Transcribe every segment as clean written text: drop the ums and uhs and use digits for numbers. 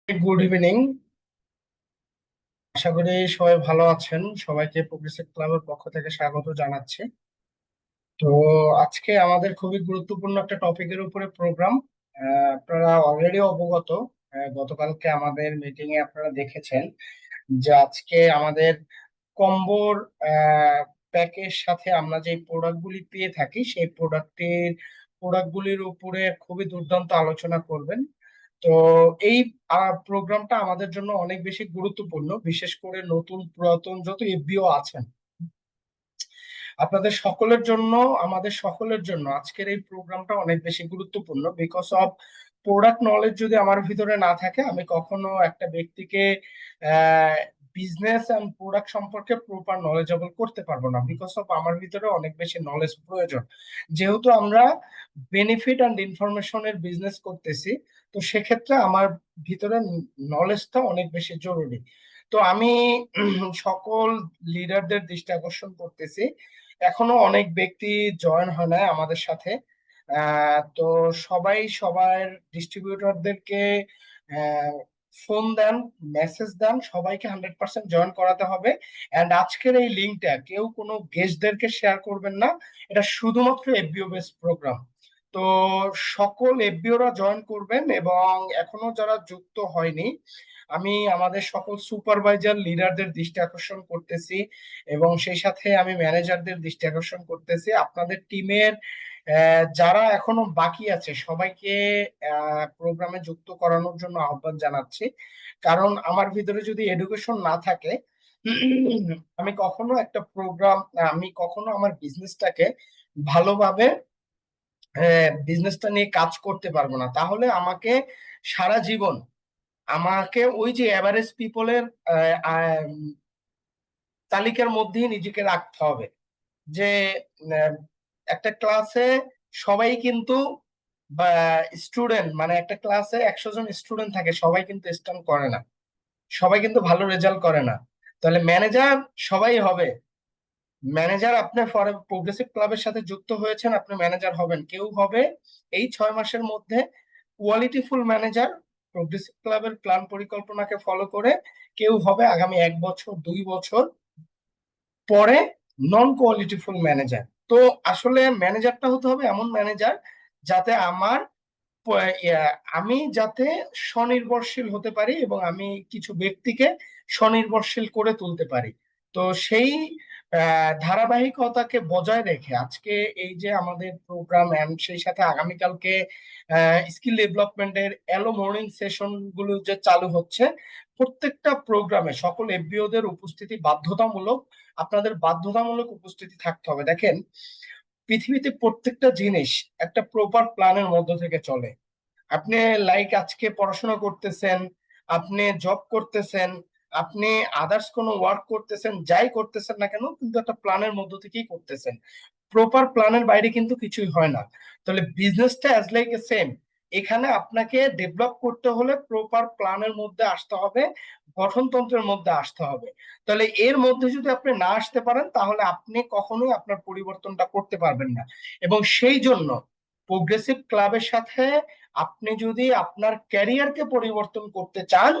Good evening. আশা করি সবাই ভালো আছেন। সবাইকে প্রোগ্রেসিভ ক্লাবের পক্ষ থেকে স্বাগত জানাচ্ছি। তো আজকে আমাদের খুবই গুরুত্বপূর্ণ একটা টপিকের উপরে প্রোগ্রাম। আপনারা অলরেডি অবগত। গতকালকে আমাদের মিটিং এ আপনারা দেখেছেন যে আজকে আমাদের কম্বোর প্যাকের সাথে আমরা যে প্রোডাক্টগুলি পেয়ে থাকি সেই প্রোডাক্টগুলির উপরে খুবই দুর্দান্ত আলোচনা করবেন। তো এই প্রোগ্রামটা আমাদের জন্য অনেক বেশি গুরুত্বপূর্ণ, বিশেষ করে নতুন পুরাতন যত এফবিও আছেন আপনাদের সকলের জন্য, আমাদের সকলের জন্য আজকের এই প্রোগ্রামটা অনেক বেশি গুরুত্বপূর্ণ। বিকজ অফ প্রোডাক্ট নলেজ যদি আমার ভিতরে না থাকে, আমি কখনো একটা ব্যক্তিকে বিজনেস এন্ড প্রোডাক্ট সম্পর্কে প্রপার নলেজেবল করতে পারবো না। বিকজ অফ আমার ভিতরে অনেক বেশি নলেজ প্রয়োজন। যেহেতু আমরা বেনিফিট এন্ড ইনফরমেশনের বিজনেস করতেছি, তো সেক্ষেত্রে আমার ভিতরে নলেজটা অনেক বেশি জরুরি। তো আমি সকল লিডারদের দৃষ্টি আকর্ষণ করতেছি, এখনো অনেক ব্যক্তি জয়েন হয় না আমাদের সাথে। তো সবাই সবার ডিস্ট্রিবিউটরদেরকে ফোন দেন, মেসেজ দেন, সবাইকে 100% জয়েন করাতে হবে। এন্ড আজকের এই লিঙ্কটা কেউ কোনো গেস্টদেরকে শেয়ার করবেন না, এটা শুধুমাত্র এফবিও বেসড প্রোগ্রাম। তো সকল এফবিওরা জয়েন করবেন, এবং এখনো যারা যুক্ত হয়নি, আমি আমাদের সকল সুপারভাইজার লিডারদের দৃষ্টি আকর্ষণ করতেছি, এবং সেই সাথে আমি ম্যানেজারদের দৃষ্টি আকর্ষণ করতেছি আপনাদের টিমের যারা এখনো বাকি আছে সবাইকে প্রোগ্রামে যুক্ত করানোর জন্য আহ্বান জানাচ্ছি। কারণ আমার ভিতরে যদি এডুকেশন না থাকে, আমি কখনো একটা প্রোগ্রাম, আমি কখনো আমার বিজনেসটাকে ভালোভাবে বিজনেসটা নিয়ে কাজ করতে পারবো না। তাহলে আমাকে সারা জীবন আমাকে ওই যে এভারেজ পিপলের তালিকার মধ্যেই নিজেকে রাখতে হবে। যে আহ, একটা ক্লাসে সবাই কিন্তু বা স্টুডেন্ট, মানে একটা ক্লাসে 100 জন স্টুডেন্ট থাকে, সবাই কিন্তু স্ট্যান্ড করে না, সবাই কিন্তু ভালো রেজাল্ট করে না। তাহলে ম্যানেজার সবাই হবে। ম্যানেজার আপনি ফর প্রোগ্রেসিভ ক্লাবের সাথে যুক্ত হয়েছেন, আপনি ম্যানেজার হবেন। কেউ হবে এই 6 মাসের মধ্যে কোয়ালিটিফুল ম্যানেজার প্রোগ্রেসিভ ক্লাবের প্ল্যান পরিকল্পনাকে ফলো করে, কেউ হবে আগামী 1 বছর 2 বছর পরে নন কোয়ালিটিফুল ম্যানেজার। তো আসলে ম্যানেজারটা হতে হবে এমন ম্যানেজার যাতে আমি যাতে স্বনির্ভরশীল হতে পারি, এবং আমি কিছু ব্যক্তিকে স্বনির্ভরশীল করে তুলতে পারি। তো সেই ধারাবাহিকতাকে বজায় রেখে আজকে এই যে আমাদের প্রোগ্রাম, এন্ড সেই সাথে আগামীকালকে স্কিল ডেভেলপমেন্টের এলো মর্নিং সেশন গুলো যে চালু হচ্ছে, প্রত্যেকটা প্রোগ্রামে সকল এফবিওদের উপস্থিতি বাধ্যতামূলক। আপনাদের বাধ্যতামূলক উপস্থিতি থাকতে হবে। দেখেন, পৃথিবীতে প্রত্যেকটা জিনিস একটা প্রপার প্ল্যানের মধ্য থেকে চলে। আপনি লাইক আজকে পড়াশোনা করতেছেন, আপনি জব করতেছেন, আপনি আদার্স কোনো ওয়ার্ক করতেছেন, যাই করতেছেন না কেন, কিন্তু একটা প্ল্যানের মধ্য থেকেই করতেছেন। প্রপার প্ল্যানের বাইরে কিন্তু কিছুই হয় না। তাহলে বিজনেসটা অ্যাজ লাইক এ সেম। এখানে আপনাকে ডেভেলপ করতে হলে প্রপার প্ল্যানের মধ্যে আসতে হবে, গঠনতন্ত্রের মধ্যে আসতে হবে। তাহলে এর মধ্যে যদি আপনি না আসতে পারেন, তাহলে আপনি কখনোই আপনার পরিবর্তনটা করতে পারবেন না। এবং সেই জন্য প্রোগ্রেসিভ ক্লাবের সাথে আপনি যদি আপনার ক্যারিয়ারকে পরিবর্তন করতে চান,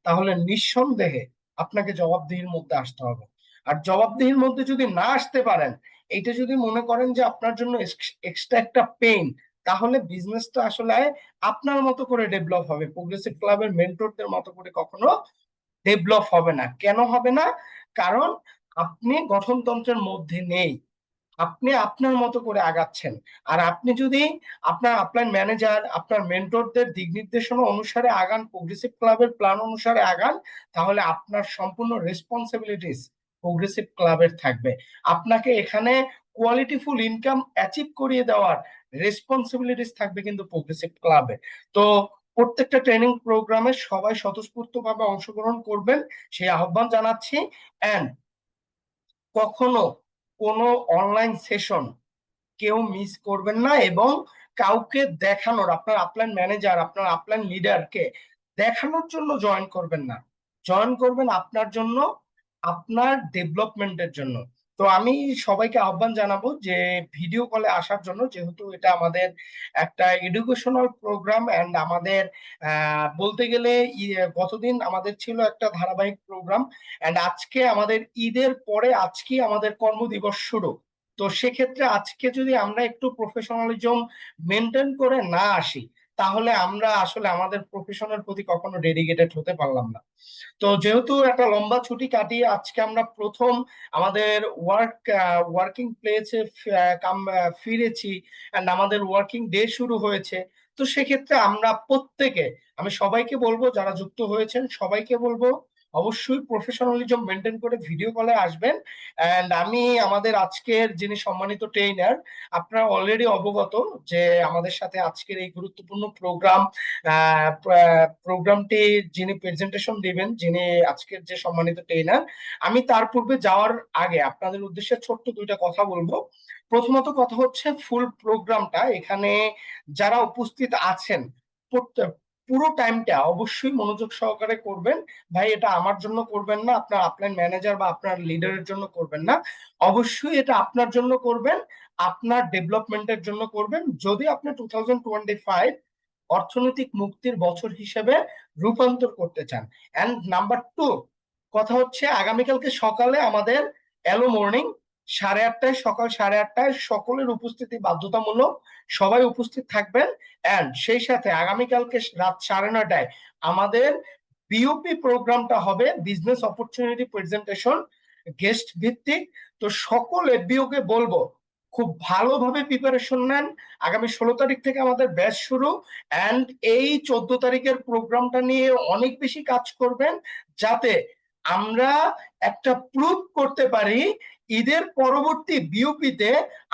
তাহলে নিঃসন্দেহে আপনাকে জবাবদিহির মধ্যে আসতে হবে। আর জবাবদিহির মধ্যে যদি না আসতে পারেন, এইটা যদি মনে করেন যে আপনার জন্য এক্সট্রা একটা পেইন, তাহলে বিজনেসটা আসলে আপনার মতো করে ডেভেলপ হবে, প্রোগ্রেসিভ ক্লাবের মেন্টরদের মতো করে কখনো ডেভেলপ হবে না। কেন হবে না? কারণ আপনি গঠনতন্ত্রের মধ্যে নেই, আপনি আপনার মতো করে আগাচ্ছেন। আর আপনি যদি আপনার আপলাইন ম্যানেজার, আপনার মেন্টরদের দিক নির্দেশনা অনুসারে আগান, প্রোগ্রেসিভ ক্লাবের প্ল্যান অনুসারে আগান, তাহলে আপনার সম্পূর্ণ রেসপন্সিবিলিটিস প্রোগ্রেসিভ ক্লাবের থাকবে। আপনাকে এখানে কোয়ালিটিফুল ইনকাম অ্যাচিভ করিয়ে দেওয়ার রেসপন্সিবিলিটিস থাকবে কিন্তু প্রোগ্রেসিভ ক্লাবে। তো প্রত্যেকটা ট্রেনিং প্রোগ্রামে সবাই স্বতঃস্ফূর্তভাবে অংশগ্রহণ করবেন, সেই আহ্বান জানাচ্ছি। এন্ড কখনো কোনো অনলাইন সেশন কেউ মিস করবেন না, এবং কাউকে দেখানোর, আপনার আপলাইন ম্যানেজার, আপনার আপলাইন লিডারকে দেখানোর জন্য জয়েন করবেন না। জয়েন করবেন আপনার জন্য, আপনার ডেভেলপমেন্টের জন্য। তো আমি সবাইকে আহ্বান জানাবো যে ভিডিও কলে আসার জন্য, যেহেতু এটা আমাদের একটা এডুকেশনাল প্রোগ্রাম এন্ড আমাদের বলতে গেলে গতদিন আমাদের ছিল একটা ধারাবাহিক প্রোগ্রাম এন্ড আজকে আমাদের ঈদের পরে আজকে আমাদের কর্মদিবস শুরু। তো সেক্ষেত্রে আজকে যদি আমরা একটু প্রফেশনালিজম মেনটেন করে না আসি, তাহলে আমরা আসলে আমাদের প্রফেশনের প্রতি কখনো ডেডিকেটেড হতে পারলাম না। তো যেহেতু একটা লম্বা ছুটি কাটিয়ে আজকে আমরা প্রথম আমাদের ওয়ার্কিং প্লেসে ফিরেছি এন্ড আমাদের ওয়ার্কিং ডে শুরু হয়েছে। তো সেক্ষেত্রে আমরা প্রত্যেকে, আমি সবাইকে বলবো যারা যুক্ত হয়েছেন সবাইকে বলবো অবশ্যই প্রফেশনালিজম মেনটেন করে ভিডিও কলে আসবেন। এন্ড আমি আমাদের আজকের যিনি সম্মানিত ট্রেইনার, আপনারা অলরেডি অবগত যে আমাদের সাথে আজকের এই গুরুত্বপূর্ণ প্রোগ্রামটি যিনি প্রেজেন্টেশন দিবেন, যিনি আজকের যে সম্মানিত ট্রেনার, আমি তার পূর্বে যাওয়ার আগে আপনাদের উদ্দেশ্যে ছোট্ট দুইটা কথা বলবো। প্রথমত কথা হচ্ছে ফুল প্রোগ্রামটা এখানে যারা উপস্থিত আছেন পুরো টাইমটা অবশ্যই মনোযোগ সহকারে করবেন। ভাই এটা আমার জন্য করবেন না, আপনার আপলাইন ম্যানেজার বা আপনার লিডারের জন্য করবেন না, অবশ্যই এটা আপনার জন্য করবেন, আপনার ডেভেলপমেন্টের জন্য করবেন। যদি আপনি 2025 অর্থনৈতিক মুক্তির বছর হিসেবে রূপান্তর করতে চান। এন্ড নাম্বার টু কথা হচ্ছে আগামীকালকে সকালে আমাদের এলো মর্নিং 8:30, সকাল 8:30 সকলের উপস্থিতি বাধ্যতামূলক, সবাই উপস্থিত থাকবেন। এন্ড সেই সাথে আগামীকালকে রাত 9:30 আমাদের বিওপি প্রোগ্রামটা হবে, বিজনেস অপরচুনিটি প্রেজেন্টেশন, গেস্ট ভিত্তিক। তো সকল এফবিও কে বলবো খুব ভালোভাবে প্রিপারেশন নেন। আগামী 16 তারিখ থেকে আমাদের ব্যাচ শুরু এন্ড এই 14 তারিখের প্রোগ্রামটা নিয়ে অনেক বেশি কাজ করবেন, যাতে আমরা একটা প্রুভ করতে পারি ঈদের পরবর্তী বিওপিতে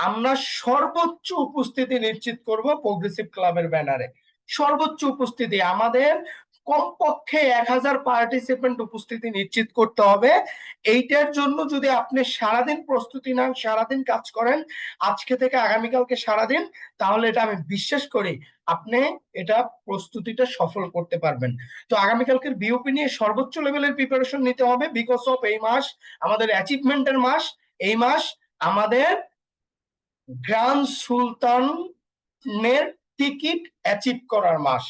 আমরা সর্বোচ্চ উপস্থিতি নিশ্চিত করব প্রোগ্রেসিভ ক্লাবের ব্যানারে। সর্বোচ্চ উপস্থিতি আমাদের কমপক্ষে 1000 পার্টিসিপেন্ট উপস্থিতি নিশ্চিত করতে হবে। এইটার জন্য যদি আপনি সারাদিন প্রস্তুতি নেন, সারাদিন কাজ করেন, আজকে থেকে আগামীকালকে সারাদিন, তাহলে এটা আমি বিশ্বাস করি আপনি এটা প্রস্তুতিটা সফল করতে পারবেন। তো আগামীকালকের বিওপি নিয়ে সর্বোচ্চ লেভেলের প্রিপারেশন নিতে হবে, বিকজ অফ এই মাস আমাদের অ্যাচিভমেন্টের মাস। এই মাস আমাদের গ্র্যান্ড সুলতানের টিকিট অ্যাচিভ করার মাস।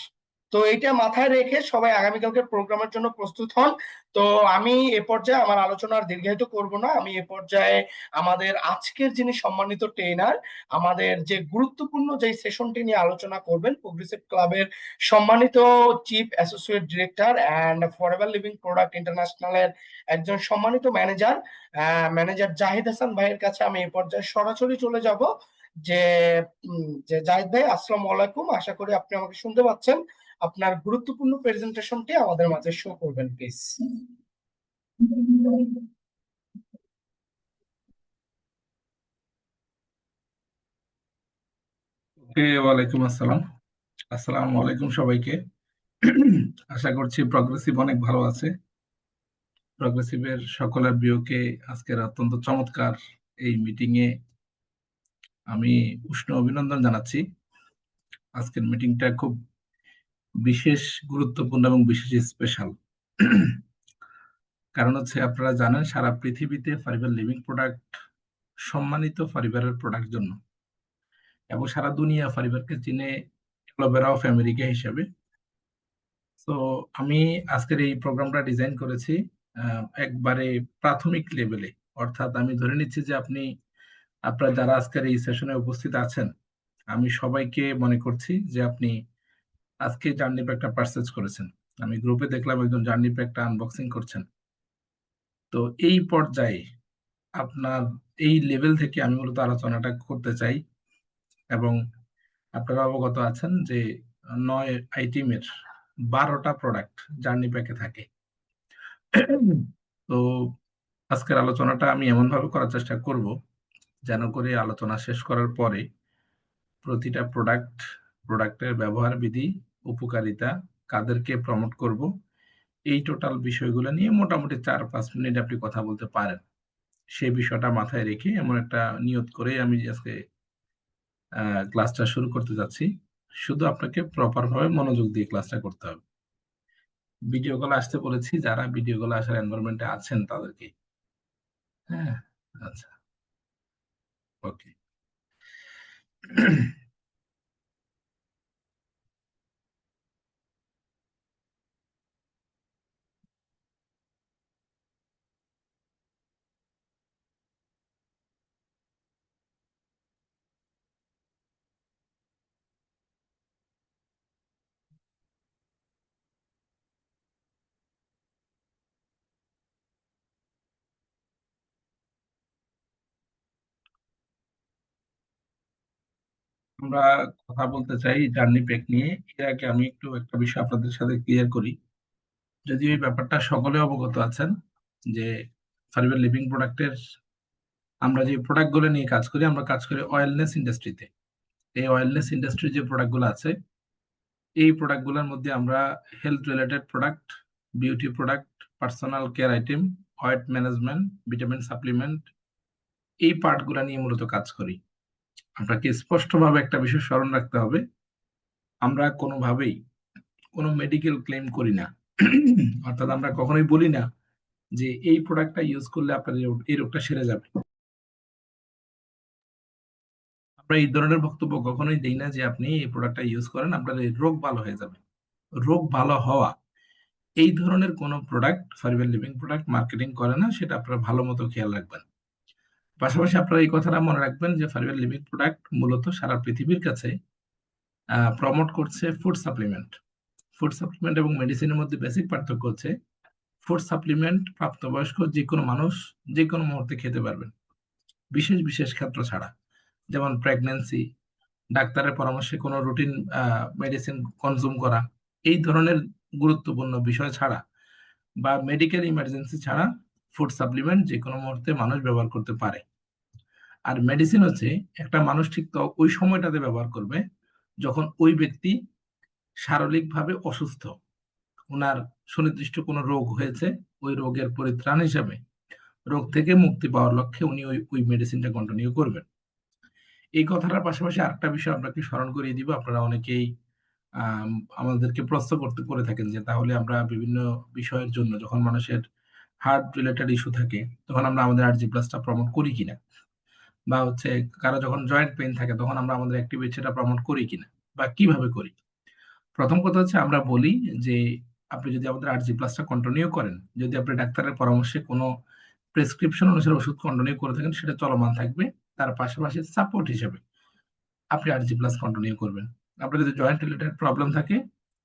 তো এইটা মাথায় রেখে সবাই আগামীকালকে প্রোগ্রামের জন্য প্রস্তুত হন। তো আমি এ পর্যায়ে আমার আলোচনা আর দীর্ঘায়িত করব না, আমি এ পর্যায়ে আমাদের আজকের যিনি সম্মানিত ট্রেনার, আমাদের যে গুরুত্বপূর্ণ যে সেশনটি নিয়ে আলোচনা করবেন, প্রোগ্রেসিভ ক্লাবের সম্মানিত chief associate director and Forever Living product ইন্টারন্যাশনালের একজন সম্মানিত ম্যানেজার, ম্যানেজার জাহিদ হাসান ভাইয়ের কাছে আমি এই পর্যায়ে সরাসরি চলে যাব। যে যে জাহিদ ভাই, আসসালামু আলাইকুম, আশা করি আপনি আমাকে শুনতে পাচ্ছেন। আপনার গুরুত্বপূর্ণ প্রেজেন্টেশনটি আমাদের মাঝে শো করবেন প্লিজ। ওয়ালাইকুম আসসালাম। আসসালামু আলাইকুম সবাইকে। আশা করছি প্রগ্রেসিভ অনেক ভালো আছে। প্রগ্রেসিভের সকলের বিওকে আজকের অত্যন্ত চমৎকার এই মিটিং এ আমি উষ্ণ অভিনন্দন জানাচ্ছি। আজকের মিটিংটা খুব বিশেষ গুরুত্বপূর্ণ এবং বিশেষ স্পেশাল। কারণ হচ্ছে আপনারা জানেন সারা পৃথিবীতে ফাইবার লিভিং প্রোডাক্ট সম্মানিত ফাইবারের প্রোডাক্ট জন্য, এবং সারা দুনিয়া ফাইবারকে চিনে অ্যালোভেরা অফ আমেরিকা হিসেবে। তো আমি আজকের এই প্রোগ্রামটা ডিজাইন করেছি একবারে প্রাথমিক লেভেলে, অর্থাৎ আমি ধরে নিচ্ছি যে আপনারা যারা আজকের এই সেশনে উপস্থিত আছেন, আমি সবাইকে মনে করছি যে আপনি আজকে জার্নি প্যাকটা পারচেজ করেছেন। আমি গ্রুপে দেখলাম একজন জার্নি প্যাকটা আনবক্সিং করছেন। তো এই পর্যায়ে আপনার এই লেভেল থেকে আমি মূলত আলোচনাটা করতে চাই, এবং আপনারা অবগত আছেন যে 9 আইটেমের 12টা প্রোডাক্ট জার্নি প্যাকে থাকে। তো আজকের আলোচনাটা আমি এমন ভাবে করার চেষ্টা করব যেন করে আলোচনা শেষ করার পরে প্রতিটা প্রোডাক্টের ব্যবহার বিধি, উপকারিতা, কাদেরকে প্রমোট করব, এই টোটাল বিষয়গুলো নিয়ে মোটামুটি 4-5 মিনিট আপনি কথা বলতে পারেন। সেই বিষয়টা মাথায় রেখে এমন একটা নিয়ত করে আমি আজকে ক্লাসটা শুরু করতে যাচ্ছি। শুধু আপনাকে প্রপার ভাবে মনোযোগ দিয়ে ক্লাসটা করতে হবে। ভিডিও কলে আসতে বলেছি, যারা ভিডিও কলে আসার এনভায়রনমেন্টে আছেন তাদেরকে। হ্যাঁ, আচ্ছা। ওকে। আমরা কথা বলতে চাই জার্নি প্যাক নিয়ে। এর আগে আমি একটু একটা বিষয় আপনাদের সাথে ক্লিয়ার করি। যদিও এই ব্যাপারটা সকলে অবগত আছেন যে ফাইবার লিভিং প্রোডাক্টের আমরা যে প্রোডাক্ট গুলো নিয়ে কাজ করি, আমরা কাজ করি অয়েলনেস ইন্ডাস্ট্রিতে। এই অয়েলনেস ইন্ডাস্ট্রি যে প্রোডাক্ট গুলো আছে, এই প্রোডাক্ট গুলোর মধ্যে আমরা health related product, beauty product, personal care item, wait management, vitamin supplement, এই পার্ট গুলা নিয়ে মূলত কাজ করি। আপনাকে স্পষ্টভাবে একটা বিষয় স্মরণ রাখতে হবে, আমরা কোনোভাবেই কোনো মেডিকেল ক্লেম করি না। অর্থাৎ আমরা কখনোই বলি না যে এই প্রোডাক্টটা ইউজ করলে আপনার এই রোগটা সেরে যাবে। আমরা এই ধরনের বক্তব্য কখনোই দেই না যে আপনি এই প্রোডাক্টটা ইউজ করেন আপনার এই রোগ ভালো হয়ে যাবে। রোগ ভালো হওয়া এই ধরনের কোনো product fibre living product marketing করে না, সেটা আপনারা ভালো মতো খেয়াল রাখবেন। পাশাপাশি আপনারা এই কথাটা মনে রাখবেন যে ফাইবার লিভিং প্রোডাক্ট মূলত সারা পৃথিবীর কাছে প্রমোট করছে ফুড সাপ্লিমেন্ট। ফুড সাপ্লিমেন্ট এবং মেডিসিনের মধ্যে বেসিক পার্থক্য হচ্ছে ফুড সাপ্লিমেন্ট প্রাপ্তবয়স্ক যে কোনো মানুষ যে কোনো মুহূর্তে খেতে পারবেন, বিশেষ বিশেষ ক্ষেত্র ছাড়া। যেমন প্রেগন্যান্সি, ডাক্তারের পরামর্শে কোনো রুটিন মেডিসিন কনজিউম করা, এই ধরনের গুরুত্বপূর্ণ বিষয় ছাড়া বা মেডিকেল ইমার্জেন্সি ছাড়া ফুড সাপ্লিমেন্ট যে কোনো মুহূর্তে মানুষ ব্যবহার করতে পারে। আর মেডিসিন হচ্ছে একটা মানুষ ঠিক তো ওই সময়টাতে ব্যবহার করবে যখন ওই ব্যক্তি শারীরিকভাবে অসুস্থ, ওনার সুনির্দিষ্ট কোনো রোগ হয়েছে, ওই রোগের পরিত্রাণ হিসাবে রোগ থেকে মুক্তি পাওয়ার লক্ষ্যে উনি ওই মেডিসিনটা কন্টিনিউ করবেন। এই কথাটার পাশাপাশি আরেকটা বিষয় আপনাকে স্মরণ করিয়ে দিব। আপনারা অনেকেই আমাদেরকে প্রশ্ন করে থাকেন যে তাহলে আমরা বিভিন্ন বিষয়ের জন্য যখন মানুষের হার্ট রিলেটেড ইস্যু থাকে তখন আমরা আমাদের আরজি প্লাসটা প্রমোট করি কিনা, বা হচ্ছে কারো যখন জয়েন্ট পেইন থাকে তখন আমরা আমাদের অ্যাক্টিভেট সেটা প্রমোট করি কিনা বা কিভাবে করি। প্রথম কথা হচ্ছে আমরা বলি যে আপনি যদি আমাদের আরজি প্লাসটা কন্টিনিউ করেন, যদি আপনি ডাক্তারের পরামর্শে কোনো প্রেসক্রিপশন অনুসারে ওষুধ কন্টিনিউ করে থাকেন সেটা চলমান থাকবে। তার পাশাপাশি সাপোর্ট হিসেবে আপনি আরজি প্লাস কন্টিনিউ করবেন। আপনার যদি জয়েন্ট রিলেটেড প্রবলেম থাকে,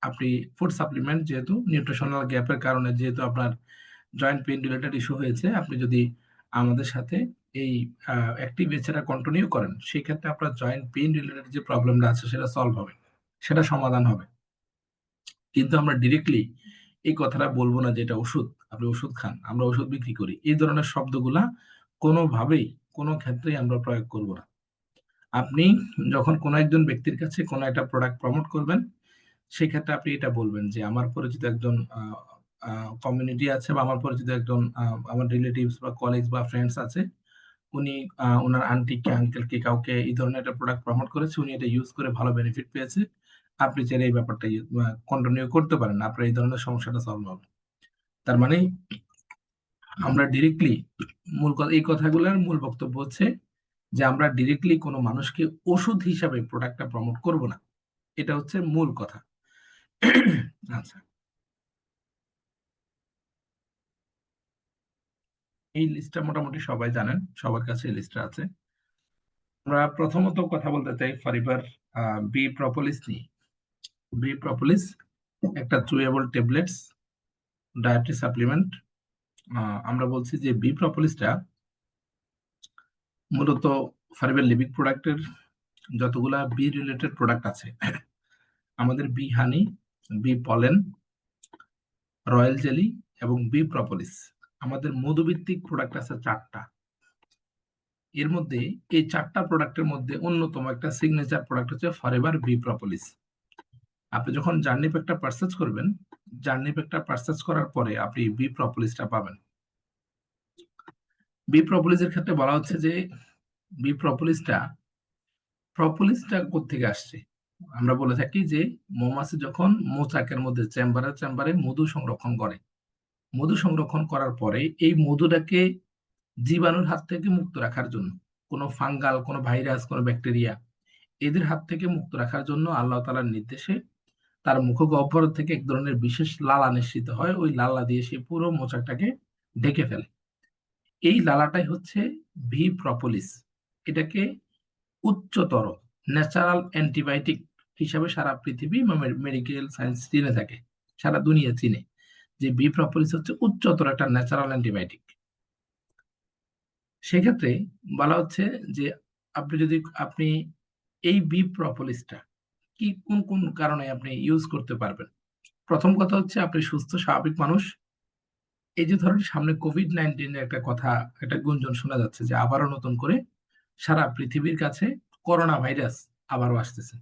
আপনি ফুড সাপ্লিমেন্ট যেহেতু নিউট্রিশনাল গ্যাপের কারণে যেহেতু আপনার জয়েন্ট পেইন রিলেটেড ইস্যু হয়েছে, আপনি যদি আমাদের সাথে এই অ্যাক্টিভ এছাড়া কন্টিনিউ করেন, সেক্ষেত্রে আপনার জয়েন্ট পেইন রিলেটেড যে প্রবলেমটা আছে সেটা সলভ হবে, সেটা সমাধান হবে। কিন্তু আমরা ডিরেক্টলি এই কথাটা বলবো না যে এটা ওষুধ, আপনি ওষুধ খান, আমরা ওষুধ বিক্রি করি। এই ধরনের শব্দগুলা কোনোভাবেই কোনো ক্ষেত্রেই আমরা প্রয়োগ করব না। আপনি যখন কোনো একজন ব্যক্তির কাছে কোনো একটা প্রোডাক্ট প্রমোট করবেন, সেক্ষেত্রে আপনি এটা বলবেন যে আমার পরিচিত একজন কমিউনিটি আছে বা আমার পরিচিত একজন আমার রিলেটিভস বা কলিগস বা ফ্রেন্ডস আছে। উনি উনার আন্টিকে, আঙ্কেলকে কাউকে এই ধরনের একটা প্রোডাক্ট প্রমোট করেছে। উনি এটা ইউজ করে ভালো বেনিফিট পেয়েছে। আপনি চাইলে এই ব্যাপারটা কন্টিনিউ করতে পারেন। আপনার এই ধরনের সমস্যাটা সলভ হবে। তার মানে আমরা ডিরেক্টলি এই কথাগুলোর মূল বক্তব্য হচ্ছে যে আমরা ডিরেক্টলি কোনো মানুষকে ওষুধ হিসাবে প্রোডাক্টটা প্রমোট করব না। এটা হচ্ছে মূল কথা। আচ্ছা। এই লিস্টটা মোটামুটি সবাই জানেন। সবার কাছে এই লিস্টটা আছে। আমরা প্রথমত কথা বলতে চাই ফাইবার বি প্রপোলিস নিয়ে। বি প্রপোলিস একটা চুয়েবল ট্যাবলেটস ডায়েটরি সাপ্লিমেন্ট। আমরা বলছি যে বি প্রপোলিসটা মূলত ফাইবার লিভিং প্রোডাক্টের যতগুলা বি রিলেটেড প্রোডাক্ট আছে, আমাদের বি হানি, বি পলেন, রয়্যাল জেলি এবং বি প্রপোলিস, আমাদের মধুভিত্তিক প্রোডাক্ট আছে 4টা। এর মধ্যে এই 4টা প্রোডাক্টের মধ্যে অন্যতম একটা সিগনেচার প্রোডাক্ট হচ্ছে ফরএভার বি প্রপোলিস। আপনি যখন জার্নি প্যাকটা পারচেজ করবেন, জার্নি প্যাকটা পারচেজ করার পরে আপনি বি প্রপোলিসটা পাবেন। বি প্রপোলিসের ক্ষেত্রে বলা হচ্ছে যে বি প্রপোলিসটা কোত্থেকে আসছে। আমরা বলে থাকি যে মৌমাছি যখন মৌচাকের মধ্যে চেম্বারে মধু সংরক্ষণ করে, মধু সংরক্ষণ করার পরে এই মধুটাকে জীবাণুর হাত থেকে মুক্ত রাখার জন্য কোনো ফাঙ্গাল, কোনো ভাইরাস, কোনো ব্যাকটেরিয়া এদের হাত থেকে মুক্ত রাখার জন্য আল্লাহ তাআলার নির্দেশে তার মুখগহ্বর থেকে এক ধরনের বিশেষ লালা নিঃসৃত হয়। ওই লালা দিয়ে সে পুরো মোচাকটাকে ঢেকে ফেলে। এই লালাটাই হচ্ছে ভি প্রপোলিস। এটাকে উচ্চতর ন্যাচারাল অ্যান্টিবায়োটিক হিসাবে সারা পৃথিবী মেডিকেল সায়েন্স চিনে থাকে, সারা দুনিয়া চিনে যে বি প্রপোলিস হচ্ছে উচ্চতর একটা ন্যাচারাল অ্যান্টিবায়োটিক। সেক্ষেত্রে বলা হচ্ছে যে আপনি এই বি প্রপোলিসটা কি কোন কোন কারণে আপনি ইউজ করতে পারবেন। প্রথম কথা হচ্ছে আপনি সুস্থ স্বাভাবিক মানুষ। এই যে ধরেন সামনে কোভিড-19 এর একটা কথা, একটা গুঞ্জন শোনা যাচ্ছে যে আবারও নতুন করে সারা পৃথিবীর কাছে করোনা ভাইরাস আবারও আসতেছে।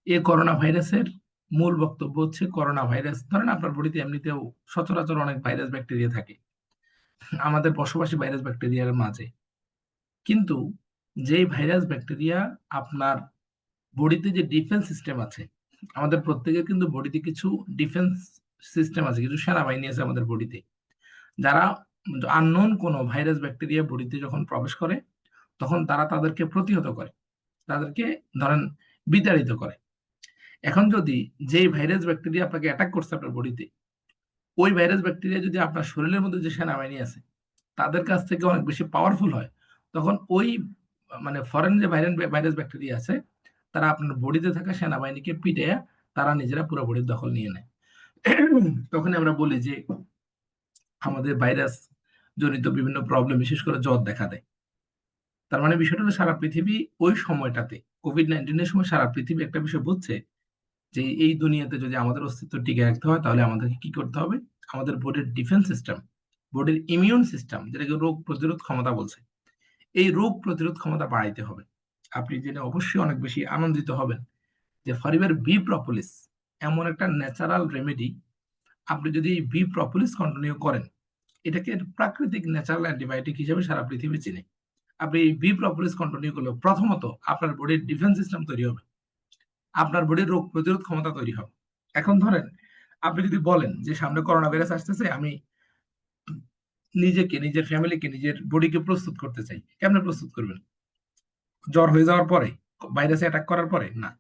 এই করোনা ভাইরাসের মূল বক্তব্য হচ্ছে করোনা ভাইরাস ধরেন আপনার বডিতে এমনিতেও সচরাচর অনেক ভাইরাস ব্যাকটেরিয়া থাকে আমাদের বসবাসী ভাইরাস ব্যাকটেরিয়ার মাঝে, কিন্তু যেই ভাইরাস ব্যাকটেরিয়া আপনার বডিতে যে ডিফেন্স সিস্টেম আছে, আমাদের প্রত্যেকের কিন্তু বডিতে কিছু ডিফেন্স সিস্টেম আছে, কিছু সেনাবাহিনী আছে আমাদের বডিতে, যারা আননোন কোনো ভাইরাস ব্যাকটেরিয়া বডিতে যখন প্রবেশ করে তখন তারা তাদেরকে প্রতিহত করে, তাদেরকে ধরেন বিতাড়িত করে। এখন যদি যেই ভাইরাস ব্যাকটেরিয়া আপনাকে অ্যাটাক করছে আপনার বডিতে, ওই ভাইরাস ব্যাকটেরিয়া যদি আপনার শরীরের মধ্যে যে সেনাবাহিনী আছে তাদের কাছ থেকে অনেক বেশি পাওয়ারফুল হয়, তখন ওই মানে ফরেন যে ভাইরাস ব্যাকটেরিয়া আছে তারা আপনার বডিতে থাকা সেনাবাহিনীকে পিটাইয়া তারা নিজেরা পুরো বডির দখল নিয়ে নেয়। তখন আমরা বলি যে আমাদের ভাইরাস জনিত বিভিন্ন প্রবলেম, বিশেষ করে জ্বর দেখা দেয়। তার মানে বিষয়টা হলো সারা পৃথিবী ওই সময়টাতে কোভিড-19 এর সময় সারা পৃথিবী একটা বিষয় বুঝছে যে এই দুনিয়াতে যদি আমাদের অস্তিত্ব টিকে রাখতে হয় তাহলে আমাদেরকে কি করতে হবে, আমাদের বডির ডিফেন্স সিস্টেম, বডির ইমিউন সিস্টেম, যেটাকে রোগ প্রতিরোধ ক্ষমতা বলছে, এই রোগ প্রতিরোধ ক্ষমতা বাড়াইতে হবে। আপনি জেনে অবশ্যই অনেক বেশি আনন্দিত হবেন যে ফরিবার বি প্রপোলিস এমন একটা ন্যাচারাল রেমেডি, আপনি যদি বি প্রপোলিস কন্টিনিউ করেন, এটাকে প্রাকৃতিক ন্যাচারাল অ্যান্টিবায়োটিক হিসেবে সারা পৃথিবী চিনে। আপনি বি প্রপোলিস কন্টিনিউ করলে প্রথমত আপনার বডির ডিফেন্স সিস্টেম তৈরি হবে, আপনার বডির রোগ প্রতিরোধ ক্ষমতা তৈরি হবে। এখন ধরেন আপনি যদি বলেন যে সামনে করোনা ভাইরাস আসতেছে, আমি নিজেকে, নিজের ফ্যামিলিকে, নিজের বডিকে প্রস্তুত করতে চাই, কেমনে প্রস্তুত করবেন? জ্বর হয়ে যাওয়ার পরে, ভাইরাসে অ্যাটাক করার পরে না।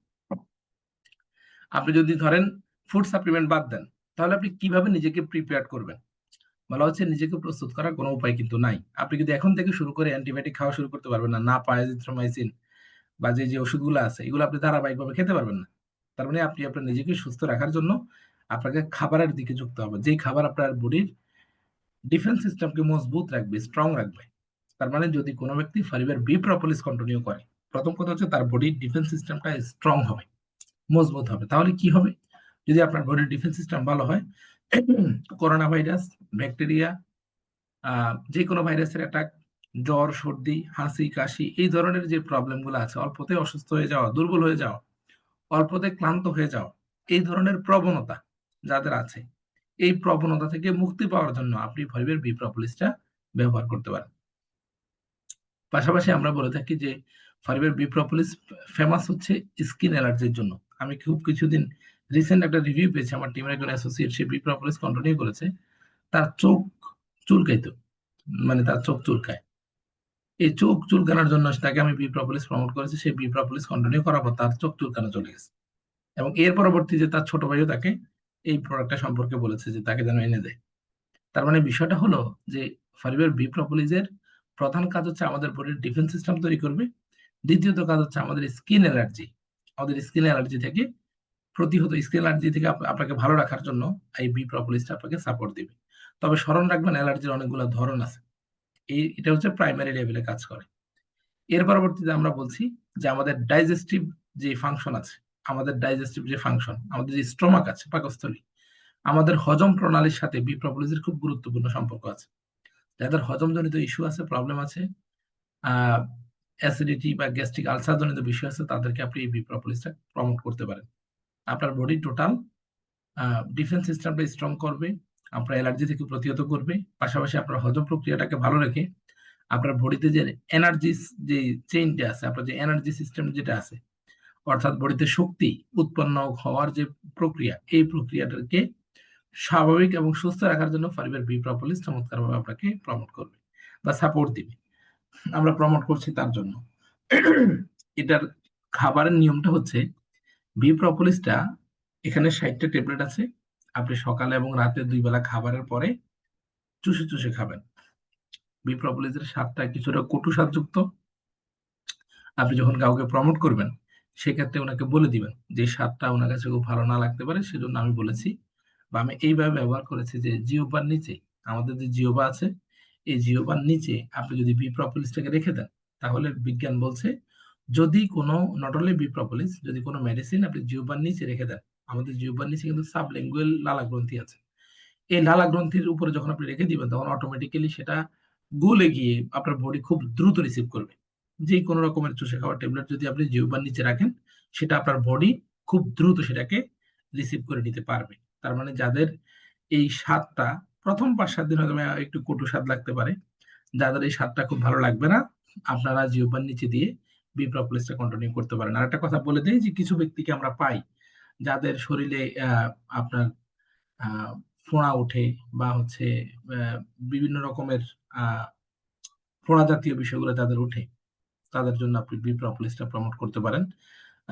আপনি যদি ধরেন ফুড সাপ্লিমেন্ট বাদ দেন, তাহলে আপনি কিভাবে নিজেকে প্রিপেয়ার করবেন? বলা হচ্ছে নিজেকে প্রস্তুত করার কোনো উপায় কিন্তু নাই। আপনি কিন্তু এখন থেকে শুরু করে অ্যান্টিবায়োটিক খাওয়া শুরু করতে পারবেন না, না পারাজিথ্রোমাইসিন বা যে ওষুধগুলো আছে এগুলো আপনি ধারাবাহিকভাবে খেতে পারবেন না। তার মানে আপনি আপনার নিজেকে সুস্থ রাখার জন্য আপনাকে খাবারের দিকে ঝুঁকতে হবে, যেই খাবার আপনার বডির ডিফেন্স সিস্টেমকে মজবুত রাখবে, স্ট্রং রাখবে। তার মানে যদি কোনো ব্যক্তি ফাইবার বি প্রপোলিস কন্টিনিউ করে, প্রথম কথা হচ্ছে তার বডির ডিফেন্স সিস্টেমটা স্ট্রং হবে, মজবুত হবে। তাহলে কি হবে? যদি আপনার বডির ডিফেন্স সিস্টেম ভালো হয়, করোনা ভাইরাস, ব্যাকটেরিয়া, যে কোনো ভাইরাসের অ্যাটাক, জ্বর, সর্দি, হাসি, কাশি, এই ধরনের যে প্রবলেমগুলো আছে, অল্পতে অসুস্থ হয়ে যাওয়া, দুর্বল হয়ে যাওয়া, অল্পতে ক্লান্ত হয়ে যাওয়া, এই ধরনের প্রবণতা যাদের আছে, এই প্রবণতা থেকে মুক্তি পাওয়ার জন্য আপনি ফাইবার বি প্রপোলিসটা ব্যবহার করতে পারেন। পাশাপাশি আমরা বলে থাকি যে ফাইবার বি প্রপোলিস ফেমাস হচ্ছে স্কিন অ্যালার্জির জন্য। আমি খুব কিছুদিন রিসেন্ট একটা রিভিউ পেয়েছি, আমার টিমের একজন অ্যাসোসিয়েট সে বি প্রপোলিস কন্টিনিউ করেছে, তার চোখ চুলকাইতো, মানে তার চোখ চুলকায়। এই চোখ চুলকানোর জন্য তাকে আমি বি প্রপোলিস প্রমোট করেছি, সে বি প্রপোলিস কন্টিনিউ করার পর তার চোখ চুলকানো চলে গেছে। এবং এর পরবর্তীতে তার ছোট ভাইও তাকে এই প্রোডাক্টটা সম্পর্কে বলেছে যে তাকে যেন এনে দেয়। তার মানে বিষয়টা হলো যে ফাইবার বি প্রপোলিসের প্রধান কাজ হচ্ছে আমাদের বডির ডিফেন্স সিস্টেম তৈরি করবে। দ্বিতীয়ত কাজ হচ্ছে আমাদের স্কিন অ্যালার্জি, আমাদের স্কিন অ্যালার্জি থেকে প্রতিহত, স্কিন অ্যালার্জি থেকে আপনাকে ভালো রাখার জন্য এই বি প্রপোলিসটা আপনাকে সাপোর্ট দিবে। তবে স্মরণ রাখবেন অ্যালার্জির অনেকগুলো ধরন আছে, এটা হচ্ছে প্রাইমারি লেভেলে কাজ করে। এর পরবর্তীতে আমরা বলছি যে আমাদের ডাইজেস্টিভ যে ফাংশন আছে, আমাদের ডাইজেস্টিভ যে ফাংশন, আমাদের যে স্টোমাক আছে, পাকস্থলী, আমাদের হজম প্রণালীর সাথে বি প্রপোলিসের খুব গুরুত্বপূর্ণ সম্পর্ক আছে। যাদের হজমজনিত ইস্যু আছে, প্রবলেম আছে, অ্যাসিডিটি বা গ্যাস্ট্রিক আলসার জনিত বিষয় আছে, তাদেরকে আপনি এই বি প্রপোলিসটা প্রমোট করতে পারেন। আপনার বডি টোটাল ডিফেন্স সিস্টেমটা স্ট্রং করবে, আপনার অ্যালার্জি থেকে প্রতিহত করবে, পাশাপাশি আপনার হজম প্রক্রিয়াটাকে ভালো রেখে আপনার বডিতে যে এনার্জি, যে চেইনটা আছে, আপনার যে এনার্জি সিস্টেম যেটা আছে, অর্থাৎ বডিতে শক্তি উৎপন্ন হওয়ার যে প্রক্রিয়া, এই প্রক্রিয়াটাকে স্বাভাবিক এবং সুস্থ রাখার জন্য ফাইবার বি প্রপোলিস চমৎকারভাবে আপনাকে প্রমোট করবে বা সাপোর্ট দিবে। আমরা প্রমোট করছি তার জন্য। এটার খাবারের নিয়মটা হচ্ছে, বি প্রপোলিসটা এখানে 60টা ট্যাবলেট আছে। আপনি সকালে এবং রাতে 2 বেলা খাবারের পরে চুষে চুষে খাবেন। বি প্রপোলিসের স্বাদটা কিছুটা কটু স্বাদযুক্ত। আপনি যখন কাউকে প্রমোট করবেন, সেক্ষেত্রে ওনাকে বলে দিবেন যে এই স্বাদটা ওনার কাছে খুব ভালো না লাগতে পারে, সেজন্য আমি বলেছি, বা আমি এইভাবে ব্যবহার করেছি যে জিহ্বার নিচে, আমাদের যে জিহ্বা আছে, এই জিহ্বার নিচে আপনি যদি বি প্রপোলিসটাকে রেখে দেন, তাহলে বিজ্ঞান বলছে যদি কোনো, নট অনলি বি প্রপোলিস, যদি কোনো মেডিসিন আপনি জিহ্বার নিচে রেখে দেন, আমাদের জিহ্বার নিচে কিন্তু সাবলিঙ্গুয়াল লালা গ্রন্থি আছে, এই লালা গ্রন্থির উপরে যখন আপনি রেখে দিবেন, তখন অটোমেটিক্যালি সেটা গলে গিয়ে আপনার বডি খুব দ্রুত রিসিভ করবে। যে কোনো রকমের চুষে খাওয়া ট্যাবলেট যদি আপনি জিহ্বার নিচে রাখেন, সেটা আপনার বডি খুব দ্রুত সেটাকে রিসিভ করে নিতে পারবে। তার মানে যাদের এই স্বাদটা প্রথম 5-7 দিন হয়তো একটু কটু স্বাদ লাগতে পারে, যাদের এই স্বাদটা খুব ভালো লাগবে না, আপনারা জিহ্বার নিচে দিয়ে বি প্রপোলিসটা কন্টিনিউ করতে পারেন। আর একটা কথা বলে দেই যে কিছু ব্যক্তিকে আমরা পাই যাদের শরীরে আপনার ফোঁড়া ওঠে, বা হচ্ছে বিভিন্ন রকমের ফোঁড়া জাতীয় বিষয়গুলো যাদের ওঠে, তাদের জন্য আপনি বি প্রপোলিসটা প্রমোট করতে পারেন।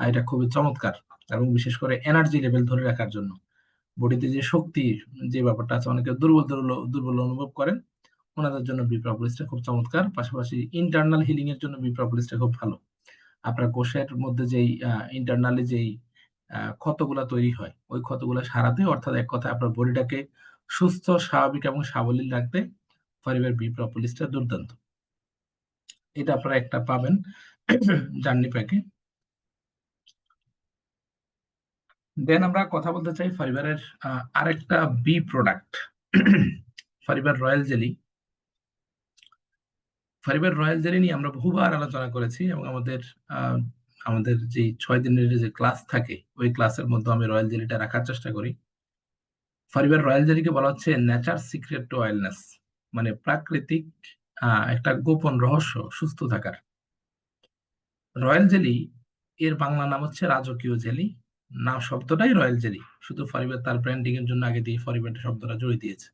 এটা খুবই চমৎকার, এবং বিশেষ করে এনার্জি লেভেল ধরে রাখার জন্য, বডিতে যে শক্তির যে ব্যাপারটা আছে, অনেকে দুর্বল দুর্বল দুর্বল অনুভব করেন, ওনাদের জন্য বি প্রপোলিসটা খুব চমৎকার। পাশাপাশি ইন্টারনাল হিলিং এর জন্য বি প্রপোলিসটা খুব ভালো। আপনার কোষের মধ্যে যেই ইন্টারনালি যেই ক্ষতগুলা তৈরি হয়, ওই ক্ষতগুলা সারাতে, অর্থাৎ এক কথায় আপনার বডিটাকে সুস্থ, স্বাভাবিক এবং সাবলীল রাখতে ফাইবার বি প্রপোলিসটা দুর্দান্ত। এটা আপনারা একটা পাবেন জার্নি প্যাকে। দেন আমরা কথা বলতে চাই ফাইবারের আরেকটা bee product, fibre royal jelly. Fibre royal jelly নিয়ে আমরা বহুবার আলোচনা করেছি, এবং আমাদের যে 6 দিনের যে ক্লাস থাকে, ওই ক্লাসের মধ্যে আমি রয়্যাল জেলিটা রাখার চেষ্টা করি। ফাইবার রয়্যাল জেলিকে বলা হচ্ছে নেচার সিক্রেট টু ওয়েলনেস, মানে প্রাকৃতিক একটা গোপন রহস্য সুস্থ থাকার। রয়্যাল জেলি এর বাংলা নাম হচ্ছে রাজকীয় জেলি। নাম শব্দটাই রয়্যাল জেলি, শুধু ফারিবার তার ব্র্যান্ডিং এর জন্য আগে দিয়ে ফারিবার শব্দটা জড়িয়ে দিয়েছে।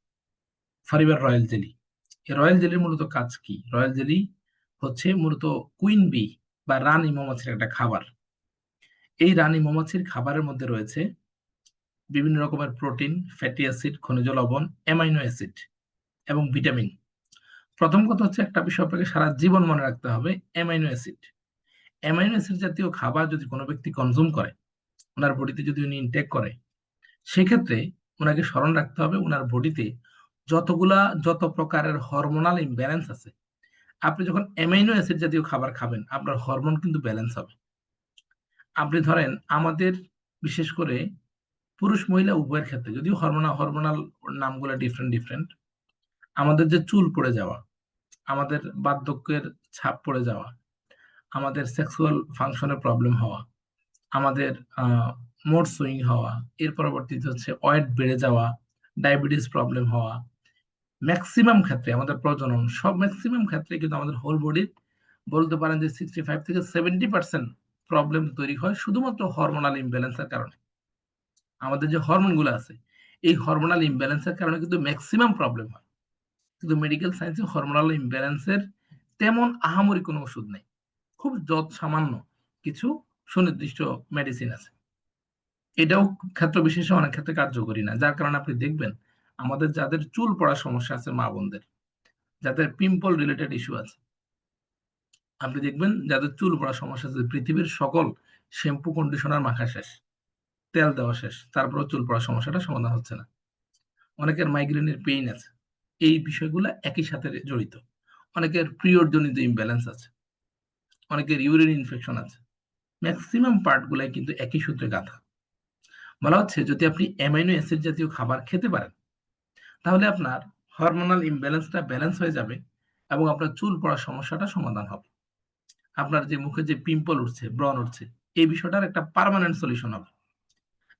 ফারিবার রয়্যাল জেলি, এই রয়্যাল জেলির মূলত কাজ কি? রয়্যাল জেলি হচ্ছে মূলত কুইন বি বা রানী মৌমাছির একটা খাবার। এই রানী মৌমাছির খাবারের মধ্যে রয়েছে বিভিন্ন রকমের প্রোটিন, ফ্যাটি অ্যাসিড, খনিজ লবণ, অ্যামাইনো অ্যাসিড এবং ভিটামিন। প্রথম কথা হচ্ছে, একটা বিষয় আপনাকে সারা জীবন মনে রাখতে হবে, অ্যামাইনো অ্যাসিড। অ্যামাইনো অ্যাসিড জাতীয় খাবার যদি কোনো ব্যক্তি কনজিউম করে, ওনার বডিতে যদি উনি ইনটেক করে, সেক্ষেত্রে ওনাকে স্মরণ রাখতে হবে ওনার বডিতে যত প্রকারের হরমোনাল ইমব্যালেন্স আছে, আপনি যখন অ্যামাইনো অ্যাসিড জাতীয় খাবার খাবেন, আপনার হরমোন কিন্তু ব্যালেন্স হবে। আপনি ধরেন আমাদের বিশেষ করে পুরুষ মহিলা উভয়ের ক্ষেত্রে, যদিও হরমোনাল নামগুলো ডিফারেন্ট ডিফারেন্ট, আমাদের যে চুল পড়ে যাওয়া, আমাদের বার্ধক্যের ছাপ পড়ে যাওয়া, আমাদের সেক্সুয়াল ফাংশনের প্রবলেম হওয়া, আমাদের মুড সুইং হওয়া, এর পরবর্তীতে হচ্ছে ওয়েট বেড়ে যাওয়া, ডায়াবেটিস প্রবলেম হওয়া, ম্যাক্সিমাম ক্ষেত্রে আমাদের প্রজনন, সব ম্যাক্সিমাম ক্ষেত্রে কিন্তু আমাদের হোল বডির বলতে পারেন যে 65 থেকে 70% প্রবলেম তৈরি হয় শুধুমাত্র হরমোনাল ইমব্যালেন্সের কারণে। আমাদের যে হরমোনগুলো আছে, এই হরমোনাল ইমব্যালেন্সের কারণে কিন্তু ম্যাক্সিমাম প্রবলেম হয়। কিন্তু মেডিকেল সায়েন্সে হরমোনাল ইমব্যালেন্সের তেমন আহামরি কোনো ওষুধ নেই, খুব সামান্য কিছু সুনির্দিষ্ট মেডিসিন আছে। এটাও ক্ষেত্র বিশেষে অনেক ক্ষেত্রে কার্যকরী না, যার কারণে আপনি দেখবেন আমাদের যাদের চুল পড়ার সমস্যা আছে, মা বোনদের যাদের পিম্পল রিলেটেড ইস্যু আছে, আপনি দেখবেন যাদের চুল পড়ার সমস্যা আছে, পৃথিবীর সকল শ্যাম্পু কন্ডিশনার মাখা শেষ, তেল দেওয়া শেষ, তারপরেও চুল পড়ার সমস্যাটা সমাধান হচ্ছে না। অনেকের মাইগ্রেনের পেইন আছে, এই বিষয়গুলো একই সাথে জড়িত। অনেকের পিরিয়ড জনিত ইমব্যালেন্স আছে, অনেকের ইউরিন ইনফেকশন আছে, ম্যাক্সিমাম পার্টগুলাই কিন্তু একই সূত্রে গাঁথা। বলা হচ্ছে যদি আপনি অ্যামাইনো অ্যাসিড জাতীয় খাবার খেতে পারেন, তাহলে আপনার হরমোনাল ইমব্যালেন্সটা ব্যালেন্স হয়ে যাবে, এবং আপনার চুল পড়ার সমস্যাটা সমাধান হবে। আপনার যে মুখে যে পিম্পল উঠছে, ব্রণ উঠছে, এই বিষয়টার একটা পার্মানেন্ট সলিউশন হবে।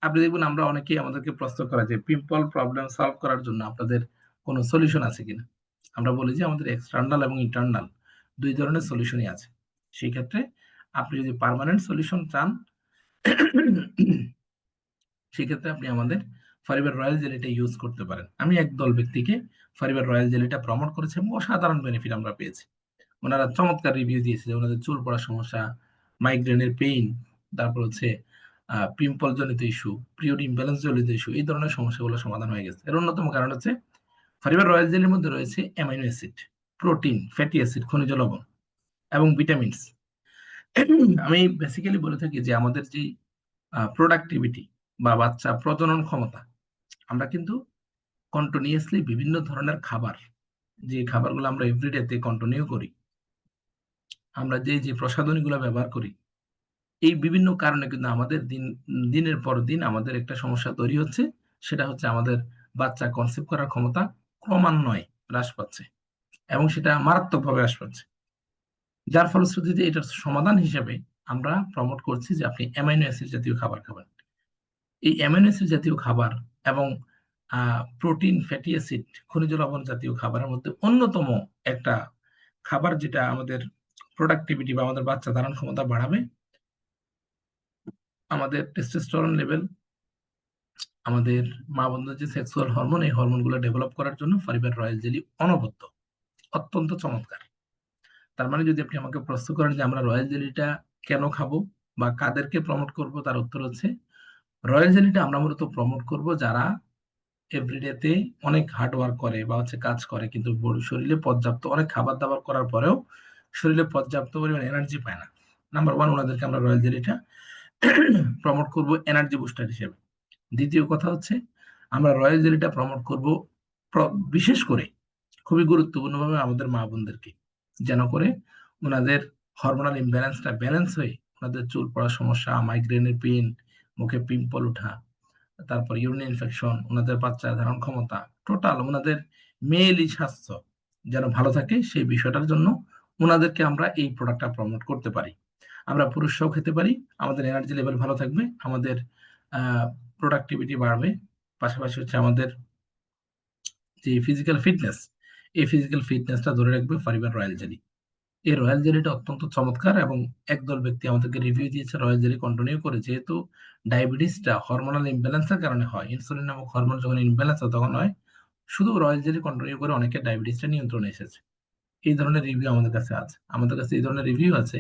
আপনি দেখবেন আমরা অনেকেই আমাদেরকে প্রশ্ন করা যে পিম্পল প্রবলেম সলভ করার জন্য আপনাদের কোনো সলিউশন আছে কিনা। আমরা বলি যে আমাদের এক্সটার্নাল এবং ইন্টারনাল দুই ধরনের সলিউশনই আছে। সেই ক্ষেত্রে আপনি যদি পার্মানেন্ট সলিউশন চান, সেক্ষেত্রে আপনি আমাদের ফারিবার রয়্যাল জেলিটা ইউজ করতে পারেন। আমি একদল ব্যক্তিকে ফারিবার রয়্যাল জেলিটা প্রমোট করেছি এবং অসাধারণ বেনিফিট আমরা পেয়েছি। ওনারা চমৎকার রিভিউ দিয়েছে যে ওনাদের চুল পড়ার সমস্যা, মাইগ্রেনের পেইন, তারপর হচ্ছে পিম্পল জনিত ইস্যু, পিরিয়ড ইমব্যালেন্স জনিত ইস্যু, এই ধরনের সমস্যাগুলো সমাধান হয়ে গেছে। এর অন্যতম কারণ হচ্ছে ফাইবার রয়্যাল জেলির মধ্যে রয়েছে amino acid, protein, fatty acid, খনিজ লবণ এবং ভিটামিনস। আমি বেসিক্যালি বলে থাকি যে আমাদের যে প্রোডাক্টিভিটি বা বাচ্চা প্রজনন ক্ষমতা, আমরা কিন্তু কন্টিনিউয়াসলি বিভিন্ন ধরনের খাবার, যে খাবারগুলো আমরা এভরিডেতে কন্টিনিউ করি, আমরা যে যে প্রসাধনীগুলো ব্যবহার করি, এই বিভিন্ন কারণে কিন্তু আমাদের দিনের পর দিন আমাদের একটা সমস্যা তৈরি হচ্ছে। সেটা হচ্ছে আমাদের বাচ্চা কনসেপ্ট করার ক্ষমতা ক্রমান্বয়ে হ্রাস পাচ্ছে এবং সেটা মারাত্মকভাবে হ্রাস পাচ্ছে। যার ফলশ্রুতিতে এটার সমাধান হিসেবে আমরা প্রমোট করছি যে আপনি অ্যামাইনো অ্যাসিড জাতীয় খাবার খাবেন। এই অ্যামাইনো অ্যাসিড জাতীয় খাবার এবং প্রোটিন, ফ্যাটি অ্যাসিড, খনিজ লবণ জাতীয় খাবারের মধ্যে অন্যতম একটা খাবার যেটা আমাদের প্রোডাক্টিভিটি বা আমাদের বাচ্চা ধারণ ক্ষমতা বাড়াবে, আমাদের টেস্টোস্টেরন লেভেল, আমাদের মা বোনদের যে সেক্সুয়াল হরমোন, এই হরমোনগুলো ডেভেলপ করার জন্য ফাইবার রয়্যাল জেলি অনবদ্য, অত্যন্ত চমৎকার। তার মানে যদি আপনি আমাকে প্রশ্ন করেন যে আমরা রয়্যাল জেলিটা কেন খাবো বা কাদেরকে প্রমোট করব, তার উত্তর হচ্ছে রয়্যাল জেলিটা আমরা মূলত প্রমোট করব যারা এভরিডেতে অনেক হার্ড ওয়ার্ক করে বা হচ্ছে কাজ করে, কিন্তু শরীরে পর্যাপ্ত অনেক খাবার দাবার করার পরেও শরীরে পর্যাপ্ত পরিমাণ এনার্জি পায় না। নাম্বার ওয়ান, ওনাদেরকে আমরা রয়্যাল জেলিটা প্রমোট করব এনার্জি বুস্টার হিসেবে। দ্বিতীয় কথা হচ্ছে আমরা রয়্যাল জেলিটা প্রমোট করব বিশেষ করে খুবই গুরুত্বপূর্ণভাবে আমাদের মা বোনদেরকে, যেন করে ওনাদের হরমোনাল ইমব্যালেন্সটা ব্যালেন্স হয়ে ওনাদের চুল পড়ার সমস্যা, মাইগ্রেনের পেন, মুখে পিম্পল ওঠা, তারপর ইউরিন ইনফেকশন, ওনাদের বাচ্চা ধারণ ক্ষমতা, টোটাল ওনাদের মেয়েলি স্বাস্থ্য যেন ভালো থাকে, সেই বিষয়টার জন্য ওনাদেরকে আমরা এই প্রোডাক্টটা প্রমোট করতে পারি। আমরা পুরুষরাও খেতে পারি, আমাদের এনার্জি লেভেল ভালো থাকবে, আমাদের প্রোডাক্টিভিটি বাড়বে, পাশাপাশি হচ্ছে আমাদের যে ফিজিক্যাল ফিটনেস, এই ফিজিক্যাল ফিটনেসটা ধরে রাখবে ফাইবার রয়্যাল জেলি। এই রয়্যাল জেলিটা অত্যন্ত চমৎকার এবং একদল ব্যক্তি আমাদেরকে রিভিউ দিয়েছে রয়্যাল জেলি কন্টিনিউ করে, যেহেতু ডায়াবেটিসটা হরমোনাল ইমব্যালেন্সের কারণে হয়, ইনসুলিন নামক হরমোন যখন ইমব্যালেন্স হয় তখন হয়, শুধু রয়্যাল জেলি কন্টিনিউ করে অনেকের ডায়াবেটিসটা নিয়ন্ত্রণে এসেছে। এই ধরনের রিভিউ আমাদের কাছে আছে, আমাদের কাছে এই ধরনের রিভিউ আছে।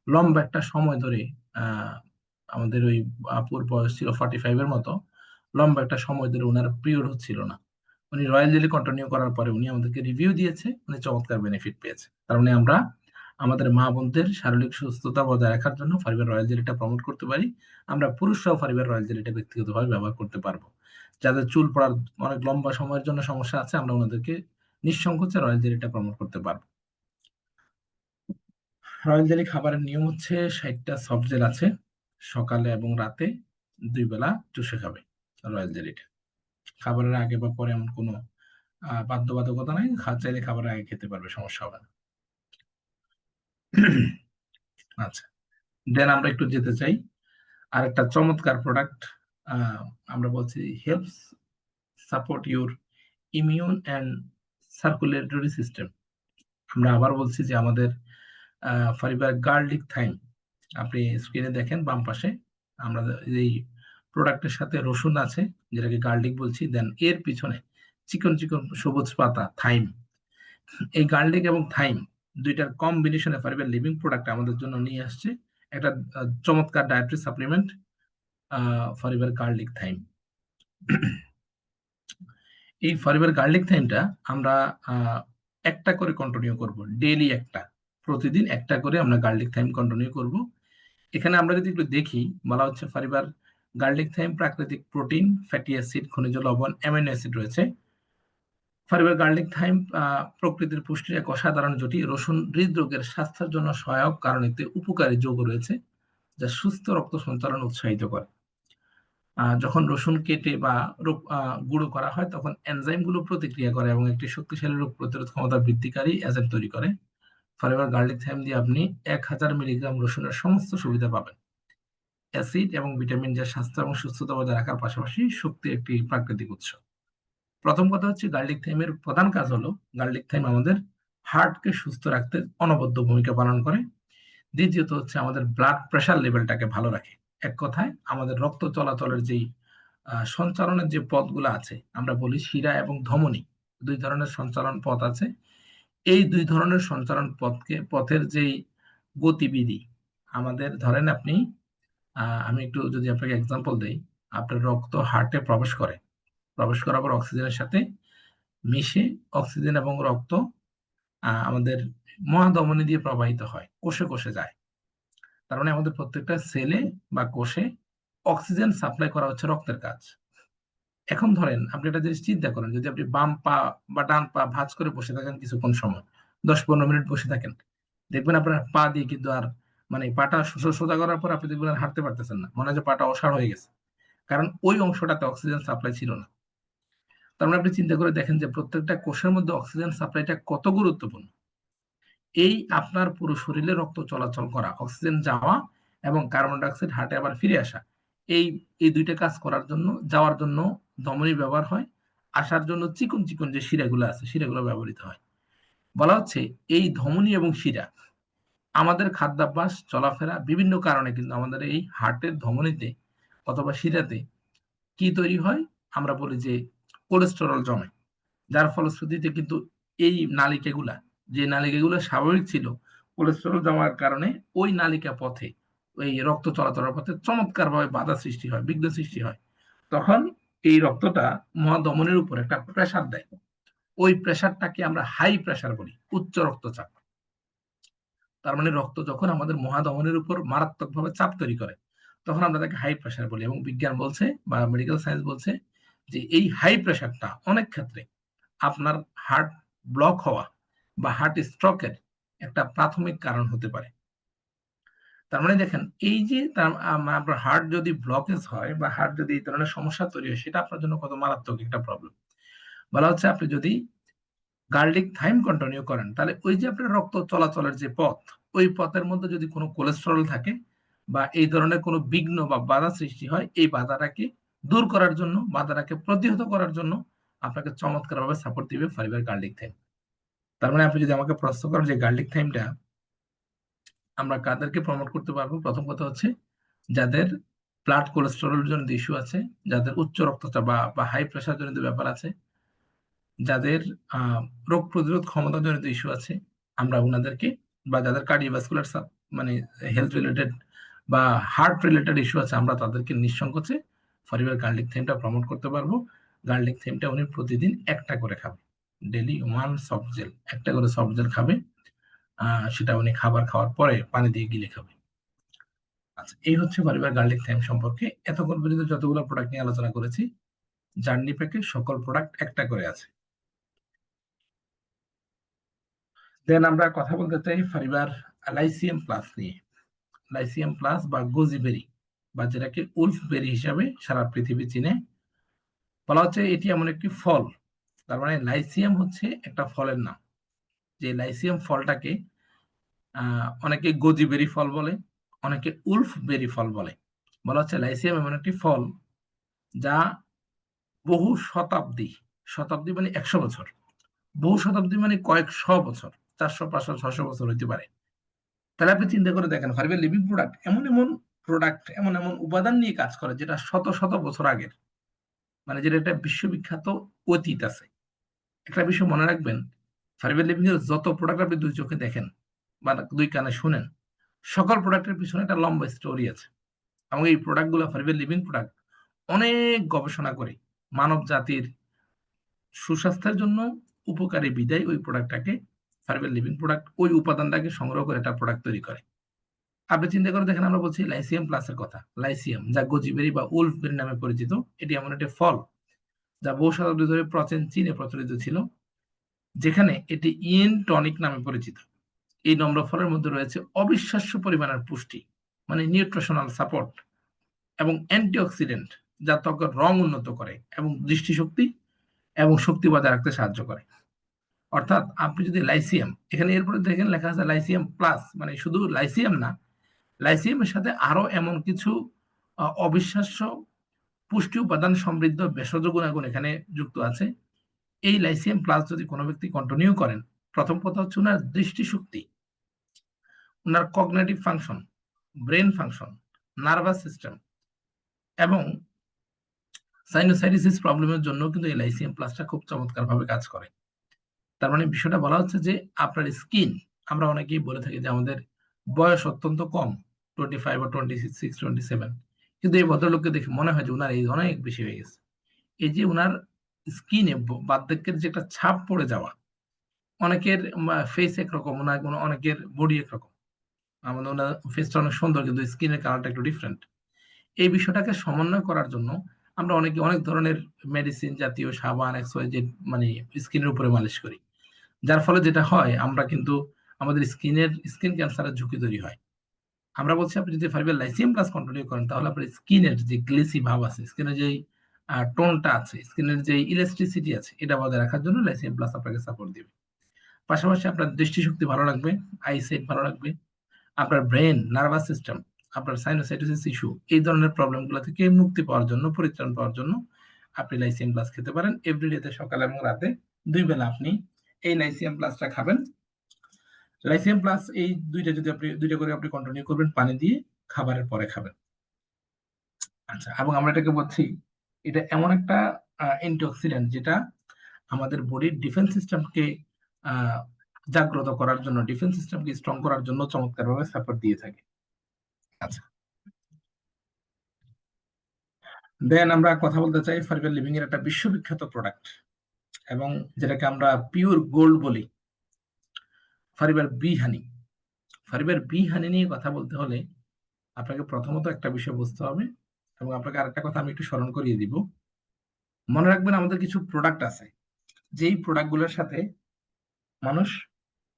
লম্বা একটা সময় ধরে আমাদের ওই আপুর বয়স ছিল 45 এর মতো, লম্বা একটা সময় ধরে ওনার পিরিয়ড হচ্ছিল না। উনি রয়্যাল জেলি কন্টিনিউ করার পরে উনি আমাদেরকে রিভিউ দিয়েছে, উনি চমৎকার বেনিফিট পেয়েছে। তার মানে আমরা আমাদের মা বোনদের শারীরিক সুস্থতা বজায় রাখার জন্য ফাইবার রয়্যাল জেলিটা প্রমোট করতে পারি। আমরা পুরুষরাও ফাইবার রয়্যাল জেলিটা ব্যক্তিগতভাবে ব্যবহার করতে পারবো। যাদের চুল পড়ার অনেক লম্বা সময়ের জন্য সমস্যা আছে, আমরা ওনাদেরকে নিঃসংকোচে রয়্যাল জেলিটা প্রমোট করতে পারবো। রয়্যাল জেলি খাবারের নিয়ম হচ্ছে 60টা সফট জেল আছে, সকালে এবং রাতে 2 বেলা চুষে খাবে রয়্যাল জেলিটা। খাবারের আগে বা পরে এমন কোনো বাধ্যবাধকতা নাই, চাইলে খাবারের আগে খেতে পারবে, সমস্যা হবে না। আচ্ছা, দেন আমরা একটু যেতে চাই আর একটা চমৎকার প্রোডাক্ট, আমরা বলছি helps support your immune and circulatory system. আমরা আবার বলছি যে আমাদের ফাইবার গার্লিক থাইম, আপনি স্ক্রিনে দেখেন বাম পাশে, আমরা এই প্রোডাক্টের সাথে রসুন আছে যেটাকে গার্লিক বলছি, দেন এর পিছনে চিকন চিকন সবুজ পাতা থাইম। এই গার্লিক এবং থাইম দুইটার কম্বিনেশনে ফাইবার লিভিং প্রোডাক্ট আমাদের জন্য নিয়ে আসছে একটা চমৎকার dietary supplement, fibre garlic thyme. এই ফাইবার গার্লিক থাইমটা আমরা একটা করে কন্টিনিউ করব, ডেইলি একটা, প্রতিদিন একটা করে আমরা গার্লিক থাইম কন্টিনিউ করব। এখানে আমরা যদি একটু দেখি, বলা হচ্ছে ফাইবার গার্লিক থাইম প্রাকৃতিক প্রোটিন, ফ্যাটি অ্যাসিড, খনিজ লবণ, অ্যামিনো অ্যাসিড রয়েছে। ফাইবার গার্লিক থাইম প্রকৃতির পুষ্টির এক অসাধারণ জুটি। রসুন হৃদরোগের স্বাস্থ্যের জন্য সহায়ক, কারণ এতে উপকারী যৌগ রয়েছে যা সুস্থ রক্ত সঞ্চালন উৎসাহিত করে। যখন রসুন কেটে বা গুঁড়ো করা হয় তখন এনজাইমগুলো প্রতিক্রিয়া করে এবং একটি শক্তিশালী রোগ প্রতিরোধ ক্ষমতা বৃদ্ধিকারী এজেন্ট তৈরি করে। ফাইবার গার্লিক থাইম দিয়ে আপনি 1000 মিলিগ্রাম রসুনের সমস্ত সুবিধা পাবেন, অ্যাসিড এবং ভিটামিন, যা স্বাস্থ্য এবং সুস্থতা বজায় রাখার পাশাপাশি শক্তির একটি প্রাকৃতিক উৎস। প্রথম কথা হচ্ছে গার্লিক থাইমের প্রধান কাজ হলো, গার্লিক থাইম আমাদের হার্টকে সুস্থ রাখতে অনবদ্য ভূমিকা পালন করে। দ্বিতীয়ত হচ্ছে আমাদের ব্লাড প্রেশার লেভেলটাকে ভালো রাখে। এক কথায় আমাদের রক্ত চলাচলের যেই সঞ্চালনের যে পথগুলো আছে, আমরা বলি শিরা এবং ধমনী, দুই ধরনের সঞ্চালন পথ আছে। এই দুই ধরনের সঞ্চালন পথের যেই গতিবিধি, আমাদের ধরেন আপনি আমি একটু যদি আপনাকে এক্সাম্পল দেই, আপনার রক্ত হার্টে প্রবেশ করার পর অক্সিজেনের সাথে মিশে অক্সিজেন এবং রক্ত আমাদের মহাধমনী দিয়ে প্রবাহিত হয়, কোষে কোষে যায়। তার মানে আমাদের প্রত্যেকটা সেলে বা কোষে অক্সিজেন সাপ্লাই করা হচ্ছে রক্তের কাজ। এখন ধরেন আপনি একটা জিনিস চিন্তা করেন, যদি আপনি বাম পা বা ডান পা ভাঁজ করে বসে থাকেন কিছুক্ষণ সময়, 10-15 মিনিট বসে থাকেন, দেখবেন আপনার পা দিয়ে কিন্তু আর মানে পাটা সোজা করার পর আপনি দেখবেন আর হাঁটতে পারতেছেন না, মনে হয় যে পাটা অসাড় হয়ে গেছে, কারণ ওই অংশটাতে অক্সিজেন সাপ্লাই ছিল না। তার মানে আপনি চিন্তা করে দেখেন যে প্রত্যেকটা কোষের মধ্যে অক্সিজেন সাপ্লাইটা কত গুরুত্বপূর্ণ। এই আপনার পুরো শরীরে রক্ত চলাচল করা, অক্সিজেন যাওয়া এবং কার্বন ডাইঅক্সাইড হার্টে আবার ফিরে আসা, এই এই দুইটা কাজ করার জন্য, যাওয়ার জন্য ধমনী ব্যবহার হয়, আসার জন্য চিকন চিকন যে শিরাগুলো আছে শিরাগুলো ব্যবহৃত হয়। বলা হচ্ছে এই ধমনী এবং শিরা আমাদের খাদ্যাভ্যাস, চলাফেরা, বিভিন্ন কারণে কিন্তু আমাদের এই হার্টের ধমনীতে অথবা শিরাতে কি তৈরি হয়, আমরা বলি যে কোলেস্টেরল জমে, যার ফলশ্রুতিতে কিন্তু এই নালিকাগুলা, যে নালিকাগুলো স্বাভাবিক ছিল, কোলেস্টেরল জমার কারণে ওই নালিকা পথে, ওই রক্ত চলাচলের পথে চমৎকারভাবে বাধা সৃষ্টি হয়, বিঘ্ন সৃষ্টি হয়। তখন এই রক্তটা মহাধমনীর উপর একটা প্রেসার দেয়, ওই প্রেসারটাকে আমরা হাই প্রেসার বলি, উচ্চ রক্তচাপ। তার মানে রক্ত যখন আমাদের মহাধমনীর উপর মারাত্মকভাবে চাপ তৈরি করে, তখন আমরা তাকে হাই প্রেসার বলি। এবং বিজ্ঞান বলছে বা মেডিকেল সায়েন্স বলছে যে এই হাই প্রেসারটা অনেক ক্ষেত্রে আপনার হার্ট ব্লক হওয়া বা হার্ট স্ট্রোকের একটা প্রাথমিক কারণ হতে পারে। তার মানে দেখেন, এই যে আপনার হার্ট যদি ব্লকেজ হয় বা হার্ট যদি এই ধরনের সমস্যা তৈরি হয়, সেটা আপনার জন্য কত মারাত্মক একটা প্রবলেম। বলা হচ্ছে আপনি যদি গার্লিক থাইম কন্টিনিউ করেন, তাহলে ওই যে আপনার রক্ত চলাচলের যে পথ, ওই পথের মধ্যে যদি কোনো কোলেস্টেরল থাকে বা এই ধরনের কোনো বিঘ্ন বা বাধা সৃষ্টি হয়, এই বাধাটাকে দূর করার জন্য, বাধাটাকে প্রতিহত করার জন্য আপনাকে চমৎকারভাবে সাপোর্ট দিবে ফাইবার গার্লিক থাইম। তার মানে আপনি যদি আমাকে প্রশ্ন করেন যে গার্লিক থাইমটা আমরা কাদেরকে প্রমোট করতে পারবো, প্রথম কথা হচ্ছে যাদের ব্লাড কোলেস্টেরল জনিত ইস্যু আছে, যাদের উচ্চ রক্তচাপ বা হাই প্রেশার জনিত ব্যাপার আছে, যাদের রোগ প্রতিরোধ ক্ষমতা জনিত ইস্যু আছে, আমরা ওনাদেরকে, বা যাদের কার্ডিওভাস্কুলার মানে হেলথ রিলেটেড বা হার্ট রিলেটেড ইস্যু আছে, আমরা তাদেরকে নিঃসংকোচে ফরিবার গার্লিক থাইমটা প্রমোট করতে পারবো। গার্লিক থাইমটা উনি প্রতিদিন একটা করে খাবে, ডেলি 1 সফট জেল, একটা করে সফট জেল খাবে। সেটা উনি খাবার খাওয়ার পরে পানি দিয়ে গিলে খাবে। আচ্ছা, এই হচ্ছে ফরিবার গার্লিক থাইম সম্পর্কে। এতক্ষণ পর্যন্ত যতগুলো প্রোডাক্ট নিয়ে আলোচনা করেছি, জার্নি প্যাকে সকল প্রোডাক্ট একটা করে আছে। দেন আমরা কথা বলতে চাই ফাইবার লাইসিয়াম প্লাস নিয়ে। লাইসিয়াম প্লাস বা গোজিবেরি, বা যেটাকে উলফবেরি হিসাবে সারা পৃথিবী চিনে। বলা হচ্ছে এটি এমন একটি ফল, তার মানে লাইসিয়াম হচ্ছে একটা ফলের নাম। যে লাইসিয়াম ফলটাকে অনেকে গোজিবেরি ফল বলে, অনেকে উলফবেরি ফল বলে। বলা হচ্ছে লাইসিয়াম এমন একটি ফল যা বহু শতাব্দী, শতাব্দী মানে 100 বছর, বহু শতাব্দী মানে কয়েকশ বছর, 400, 500, 600 বছর হইতে পারে। তাহলে আপনি চিন্তা করে দেখেন, ফাইবার লিভিং প্রোডাক্ট এমন এমন প্রোডাক্ট, এমন এমন উপাদান নিয়ে কাজ করে যেটা শত শত বছর আগের, মানে যেটা একটা বিশ্ববিখ্যাত অতীত আছে। একটা বিষয় মনে রাখবেন, ফাইবার লিভিং এর যত প্রোডাক্ট আপনি দুই চোখে দেখেন বা দুই কানে শুনেন, সকল প্রোডাক্টের পিছনে একটা লম্বা স্টোরি আছে। এবং এই প্রোডাক্টগুলো, ফাইবার লিভিং প্রোডাক্ট, অনেক গবেষণা করে মানব জাতির সুস্বাস্থ্যের জন্য উপকারী বিদায় ওই প্রোডাক্টটাকে, ফাইবার লিভিং প্রোডাক্ট, ওই উপাদানটাকে সংগ্রহ করে একটা প্রোডাক্ট তৈরি করে। আপনি চিন্তা করে দেখেন, আমরা বলছি লাইসিয়াম প্লাসের কথা। লাইসিয়াম, যা গোজিবেরি বা উলফবেরি নামে পরিচিত, এটি এমন একটি ফল যা বহু শতাব্দী ধরে প্রাচীন চীনে প্রচলিত ছিল, যেখানে এটি ইন টনিক নামে পরিচিত। এই নম্র ফলের মধ্যে রয়েছে অবিশ্বাস্য পরিমাণের পুষ্টি, মানে নিউট্রিশনাল সাপোর্ট, এবং অ্যান্টিঅক্সিডেন্ট, যা ত্বকের রং উন্নত করে এবং দৃষ্টিশক্তি এবং শক্তি বজায় রাখতে সাহায্য করে। অর্থাৎ আপনি যদি লাইসিয়াম, এখানে এরপরে দেখেন লেখা আছে লাইসিয়াম প্লাস, মানে শুধু লাইসিয়াম না, লাইসিয়ামের সাথে আরো এমন কিছু অবিশ্বাস্য পুষ্টি উপাদান সমৃদ্ধ ভেষজ গুণাগুণ এখানে যুক্ত আছে। এই লাইসিয়াম প্লাস যদি কোনো ব্যক্তি কন্টিনিউ করেন, প্রথম কথা হচ্ছে ওনার দৃষ্টিশক্তি, ওনার cognitive function, brain function, nervous system এবং সাইনোসাইটিস প্রবলেমের জন্য কিন্তু এই লাইসিয়াম প্লাসটা খুব চমৎকার ভাবে কাজ করে। তার মানে বিষয়টা বলা হচ্ছে যে আপনার স্কিন, আমরা অনেকেই বলে থাকি যে আমাদের বয়স অত্যন্ত কম, 25 বা 26, 27, কিন্তু এই ভদ্রলোককে দেখে মনে হয় যে ওনার এজ অনেক বেশি হয়ে গেছে। এই যে ওনার স্কিনে বার্ধক্যের যে একটা ছাপ পড়ে যাওয়া, অনেকের ফেস একরকম, অনেকের বডি একরকম, আমাদের ওনার ফেসটা অনেক সুন্দর কিন্তু স্কিনের কালারটা একটু ডিফারেন্ট। এই বিষয়টাকে সমন্বয় করার জন্য আমরা অনেকে অনেক ধরনের মেডিসিন জাতীয় সাবান XYZ মানে স্কিনের উপরে মালিশ করি, যার ফলে যেটা হয় আমরা কিন্তু আমাদের স্কিন ক্যান্সারের ঝুঁকি তৈরি হয়। আমরা বলছি আপনি যদি ফাইবার লাইসিয়াম প্লাস কন্টিনিউ করেন তাহলে আপনার স্কিনের যে গ্লেসি ভাব আছে, স্কিনের যেই টোনটা আছে, স্কিনের যে ইলাস্টিসিটি আছে, এটা বজায় রাখার জন্য লাইসিয়াম প্লাস আপনাকে সাপোর্ট দিবে। পাশাপাশি আপনার দৃষ্টিশক্তি ভালো রাখবে, আইসাইট ভালো রাখবে, আপনার ব্রেন, নার্ভাস সিস্টেম, আপনার সাইনোসাইটোসিস ইস্যু, এই ধরনের প্রবলেমগুলো থেকে মুক্তি পাওয়ার জন্য, পরিত্রাণ পাওয়ার জন্য আপনি লাইসিয়াম প্লাস খেতে পারেন। এভরিডেতে সকালে এবং রাতে 2 বেলা আপনি এই লাইসিয়াম প্লাসটা খাবেন। লাইসিয়াম প্লাস এই দুইটা করে আপনি কন্টিনিউ করবেন পানি দিয়ে, খাবারের পরে খাবেন। আচ্ছা, এবং আমরা এটাকে বলছি এটা এমন একটা অ্যান্টিঅক্সিডেন্ট যেটা আমাদের বডির ডিফেন্স সিস্টেমকে জাগ্রত করার জন্য, ডিফেন্স সিস্টেমকে স্ট্রং করার জন্য চমৎকারভাবে সাপোর্ট দিয়ে থাকে। আচ্ছা, দেন আমরা কথা বলতে চাই ফাইবার লিভিং এর একটা বিশ্ববিখ্যাত প্রোডাক্ট এবং যেটাকে আমরা পিওর গোল্ড বলি, ফাইবার বি হানি। ফাইবার বি হানি নিয়ে কথা বলতে হলে আপনাকে প্রথমত একটা বিষয় বুঝতে হবে, এবং আপনাকে আরেকটা কথা আমি একটু স্মরণ করিয়ে দিব। মনে রাখবেন আমাদের কিছু প্রোডাক্ট আছে যেই প্রোডাক্টগুলোর সাথে মানুষ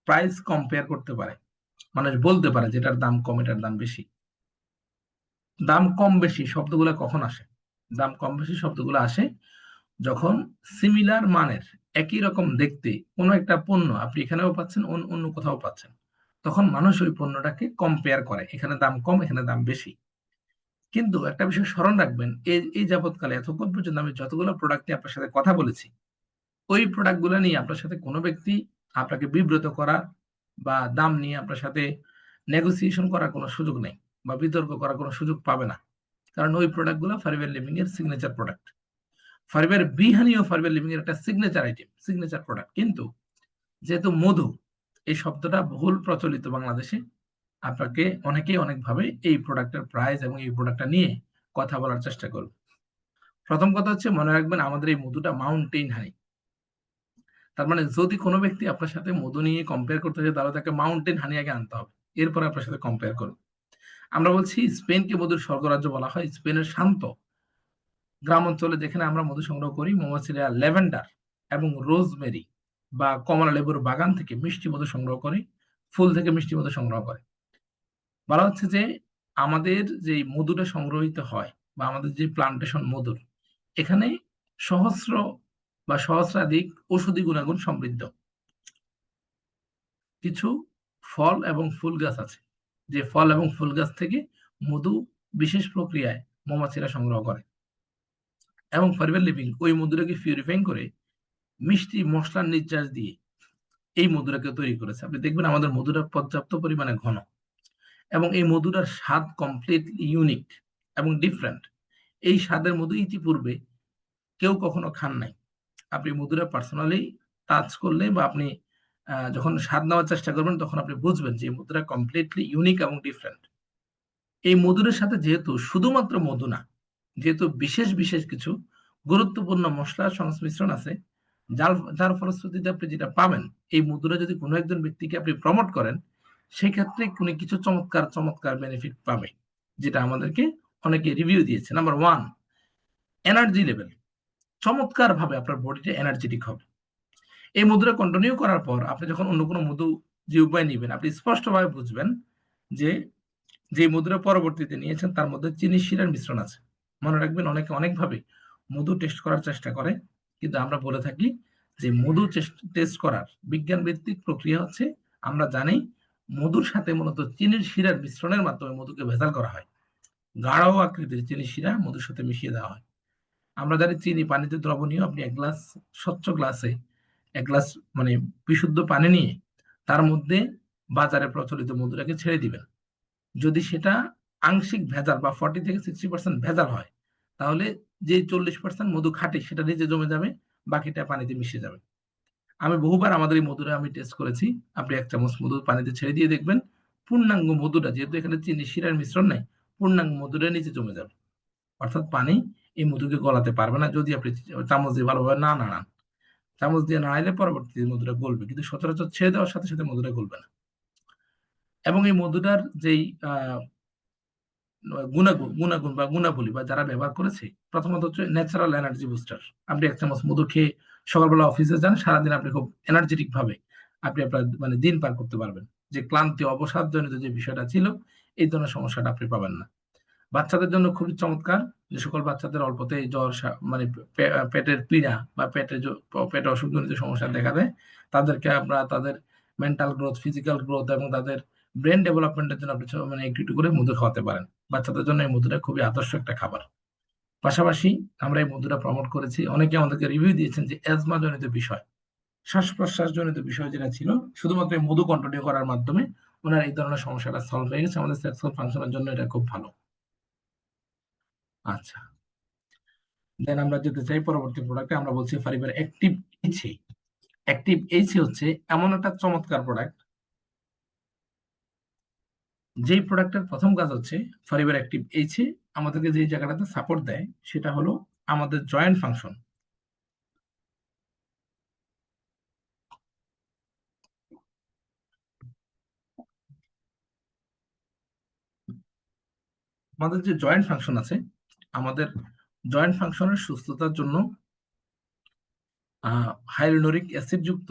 প্রাইস কম্পেয়ার করতে পারে, মানুষ বলতে পারে যেটার দাম কম এটার দাম বেশি। দাম কম বেশি শব্দগুলো কখন আসে? দাম কম বেশি শব্দগুলো আসে যখন সিমিলার মানের, একই রকম দেখতে কোনো একটা পণ্য আপনি এখানেও পাচ্ছেন, অন্য কোথাও পাচ্ছেন, তখন মানুষ ওই পণ্যটাকে কম্পেয়ার করে, এখানে দাম কম এখানে দাম বেশি। কিন্তু একটা বিষয় স্মরণ রাখবেন, এই যাবৎকালে এতক্ষণ পর্যন্ত আমি যতগুলো প্রোডাক্ট নিয়ে আপনার সাথে কথা বলেছি, ওই প্রোডাক্টগুলো নিয়ে আপনার সাথে কোনো ব্যক্তি আপনাকে বিব্রত করার বা দাম নিয়ে আপনার সাথে নেগোসিয়েশন করার কোনো সুযোগ নেই, বা বিতর্ক করার কোনো সুযোগ পাবে না, কারণ ওই প্রোডাক্টগুলো ফাইবার লিভিং এর সিগনেচার প্রোডাক্ট। ফাইবার বিহানি ও ফাইবার লিভিং এর একটা সিগনেচার আইটেম, সিগনেচার প্রোডাক্ট। কিন্তু যেহেতু মধু এই শব্দটা বহুল প্রচলিত বাংলাদেশে, আপনাকে অনেকেই অনেকভাবে এই প্রোডাক্টের প্রাইস এবং এই প্রোডাক্টটা নিয়ে কথা বলার চেষ্টা করবে। প্রথম কথা হচ্ছে মনে রাখবেন আমাদের এই মধুটা মাউন্টেন হানি। তার মানে যদি কোনো ব্যক্তি আপনার সাথে মধু নিয়ে কম্পেয়ার করতে চায় তাহলে তাকে মাউন্টেন হানি আগে আনতে হবে, এরপরে আপনার সাথে কম্পেয়ার করবে। আমরা বলছি স্পেনকে মধুর স্বর্গরাজ্য বলা হয়। স্পেনের শান্ত গ্রাম অঞ্চলে যেখানে আমরা মধু সংগ্রহ করি, মৌমাছিরা ল্যাভেন্ডার এবং রোজমেরি বা কমলা লেবুর বাগান থেকে মিষ্টি মধু সংগ্রহ করে, ফুল থেকে মিষ্টি মধু সংগ্রহ করে। বলা হচ্ছে যে আমাদের যে মধুটা সংগ্রহিত হয় বা আমাদের যে প্লান্টেশন মধুর, এখানে সহস্র বা সহস্রাধিক ঔষধি গুণাগুণ সমৃদ্ধ কিছু ফল এবং ফুল গাছ আছে, যে ফল এবং ফুল গাছ থেকে মধু বিশেষ প্রক্রিয়ায় মৌমাছিরা সংগ্রহ করে, এবং ফাইবার লিভিং ওই মধুটাকে পিউরিফাইং করে মিষ্টি মশলার নির্যাস দিয়ে এই মধুটাকে তৈরি করেছে। আপনি দেখবেন আমাদের মধুটা পর্যাপ্ত পরিমাণে ঘন, এবং এই মধুটার স্বাদ কমপ্লিটলি ইউনিক এবং ডিফারেন্ট। এই স্বাদের মধু ইতিপূর্বে কেউ কখনো খান নাই। আপনি মধুরা পার্সোনালি টাচ করলে বা আপনি যখন স্বাদ নেওয়ার চেষ্টা করবেন তখন আপনি বুঝবেন যে এই মধুটা কমপ্লিটলি ইউনিক এবং ডিফারেন্ট। এই মধুরের সাথে যেহেতু শুধুমাত্র মধু না, যেহেতু বিশেষ বিশেষ কিছু গুরুত্বপূর্ণ মশলার সংমিশ্রণ আছে, যার যার ফলশ্রুতিতে আপনি যেটা পাবেন, এই মধুরা যদি কোনো একজন ব্যক্তিকে আপনি প্রমোট করেন, সেক্ষেত্রে কোনো কিছু চমৎকার চমৎকার বেনিফিট পাবে, যেটা আমাদেরকে অনেকে রিভিউ দিয়েছে। Number 1, energy level. চমৎকার ভাবে আপনার বডিটা এনার্জেটিক হবে। এই মধুটা কন্টিনিউ করার পর আপনি যখন অন্য কোনো মধু যে উপায় নিবেন, আপনি স্পষ্টভাবে বুঝবেন যে যে মধুটা পরবর্তীতে নিয়েছেন তার মধ্যে চিনি শিরার মিশ্রণ আছে। মনে রাখবেন অনেকে অনেকভাবে মধু টেস্ট করার চেষ্টা করে, কিন্তু আমরা বলে থাকি যে মধু টেস্ট করার বিজ্ঞান ভিত্তিক প্রক্রিয়া হচ্ছে, আমরা জানি মধুর সাথে মূলত চিনির শিরার মিশ্রণের মাধ্যমে মধুকে ভেজাল করা হয়। গাঢ় আকৃতির চিনির শিরা মধুর সাথে মিশিয়ে দেওয়া হয়। আমরা জানি চিনি পানিতে দ্রবণীয়। আপনি এক গ্লাস স্বচ্ছ গ্লাসে এক গ্লাস মানে বিশুদ্ধ পানি নিয়ে তার মধ্যে বাজারে প্রচলিত মধুটাকে ছেড়ে দিবেন। যদি সেটা আংশিক ভেজাল বা 40 থেকে 60% ভেজাল হয়, তাহলে যে 40% মধু খাঁটি সেটা নিচে জমে যাবে, বাকিটা পানিতে মিশে যাবে। আমি বহুবার আমাদের এই মধুটা আমি টেস্ট করেছি। আপনি 1 চামচ মধু পানিতে ছেড়ে দিয়ে দেখবেন, পূর্ণাঙ্গ মধুটা, যেহেতু এখানে চিনি শিরার মিশ্রণ নাই, পূর্ণাঙ্গ মধুটা নিচে জমে যাবে। অর্থাৎ পানি এই মধুকে গলাতে পারবে না যদি আপনি চামচ দিয়ে ভালোভাবে না নাড়ান। চামচ দিয়ে নাড়াইলে পরবর্তীতে মধুটা গলবে, কিন্তু সচরাচর ছেড়ে দেওয়ার সাথে সাথে মধুটা গলবে না। এবং এই মধুটার যেই গুণাগুণ বা গুণাবলী বা যারা ব্যবহার করেছে, প্রথমত হচ্ছে ন্যাচারাল এনার্জি বুস্টার। আপনি 1 চামচ মধু খেয়ে সকালবেলা অফিসে যান, সারাদিন আপনি খুব এনার্জেটিক ভাবে আপনি আপনার মানে দিন পার করতে পারবেন। যে ক্লান্তি, অবসাদজনিত যে বিষয়টা ছিল, এই ধরনের সমস্যাটা আপনি পাবেন না। বাচ্চাদের জন্য খুবই চমৎকার। যে সকল বাচ্চাদের অল্পতেই জ্বর, মানে পেটের পীড়া বা পেটে অসুখজনিত সমস্যা দেখা দেয়, তাদেরকে আমরা তাদের মেন্টাল গ্রোথ, ফিজিক্যাল গ্রোথ এবং তাদের ব্রেন ডেভেলপমেন্টের জন্য আপনি মানে একটু একটু করে মধু খাওয়াতে পারেন। বাচ্চাদের জন্য এই মধুটা খুবই আদর্শ একটা খাবার। পাশাপাশি আমরা এই মধুটা প্রমোট করেছি। অনেকে আমাদেরকে রিভিউ দিয়েছেন যে অ্যাজমা জনিত বিষয়, শ্বাস-প্রশ্বাস জনিত বিষয় যেটা ছিল, শুধুমাত্র এই মধু কন্টিনিউ করার মাধ্যমে ওনার এই ধরনের সমস্যাটা সলভ হয়ে গেছে। আমাদের সেক্সুয়াল ফাংশনের জন্য এটা খুব ভালো। আচ্ছা, দেন আমরা যেতে চাই পরবর্তী প্রোডাক্টে। আমরা বলছি ফাইবার অ্যাক্টিভ এইচএ। অ্যাক্টিভ এইচএ হচ্ছে এমন একটা চমৎকার প্রোডাক্ট, যেই প্রোডাক্টের প্রথম কাজ হচ্ছে ফাইবার অ্যাক্টিভ এইচএ আমাদেরকে যে জায়গাটাতে সাপোর্ট দেয় সেটা হলো আমাদের জয়েন্ট ফাংশন। আমাদের যে জয়েন্ট ফাংশন আছে, আমাদের জয়েন্ট ফাংশনের সুস্থতার জন্য হাইলোরিক অ্যাসিড যুক্ত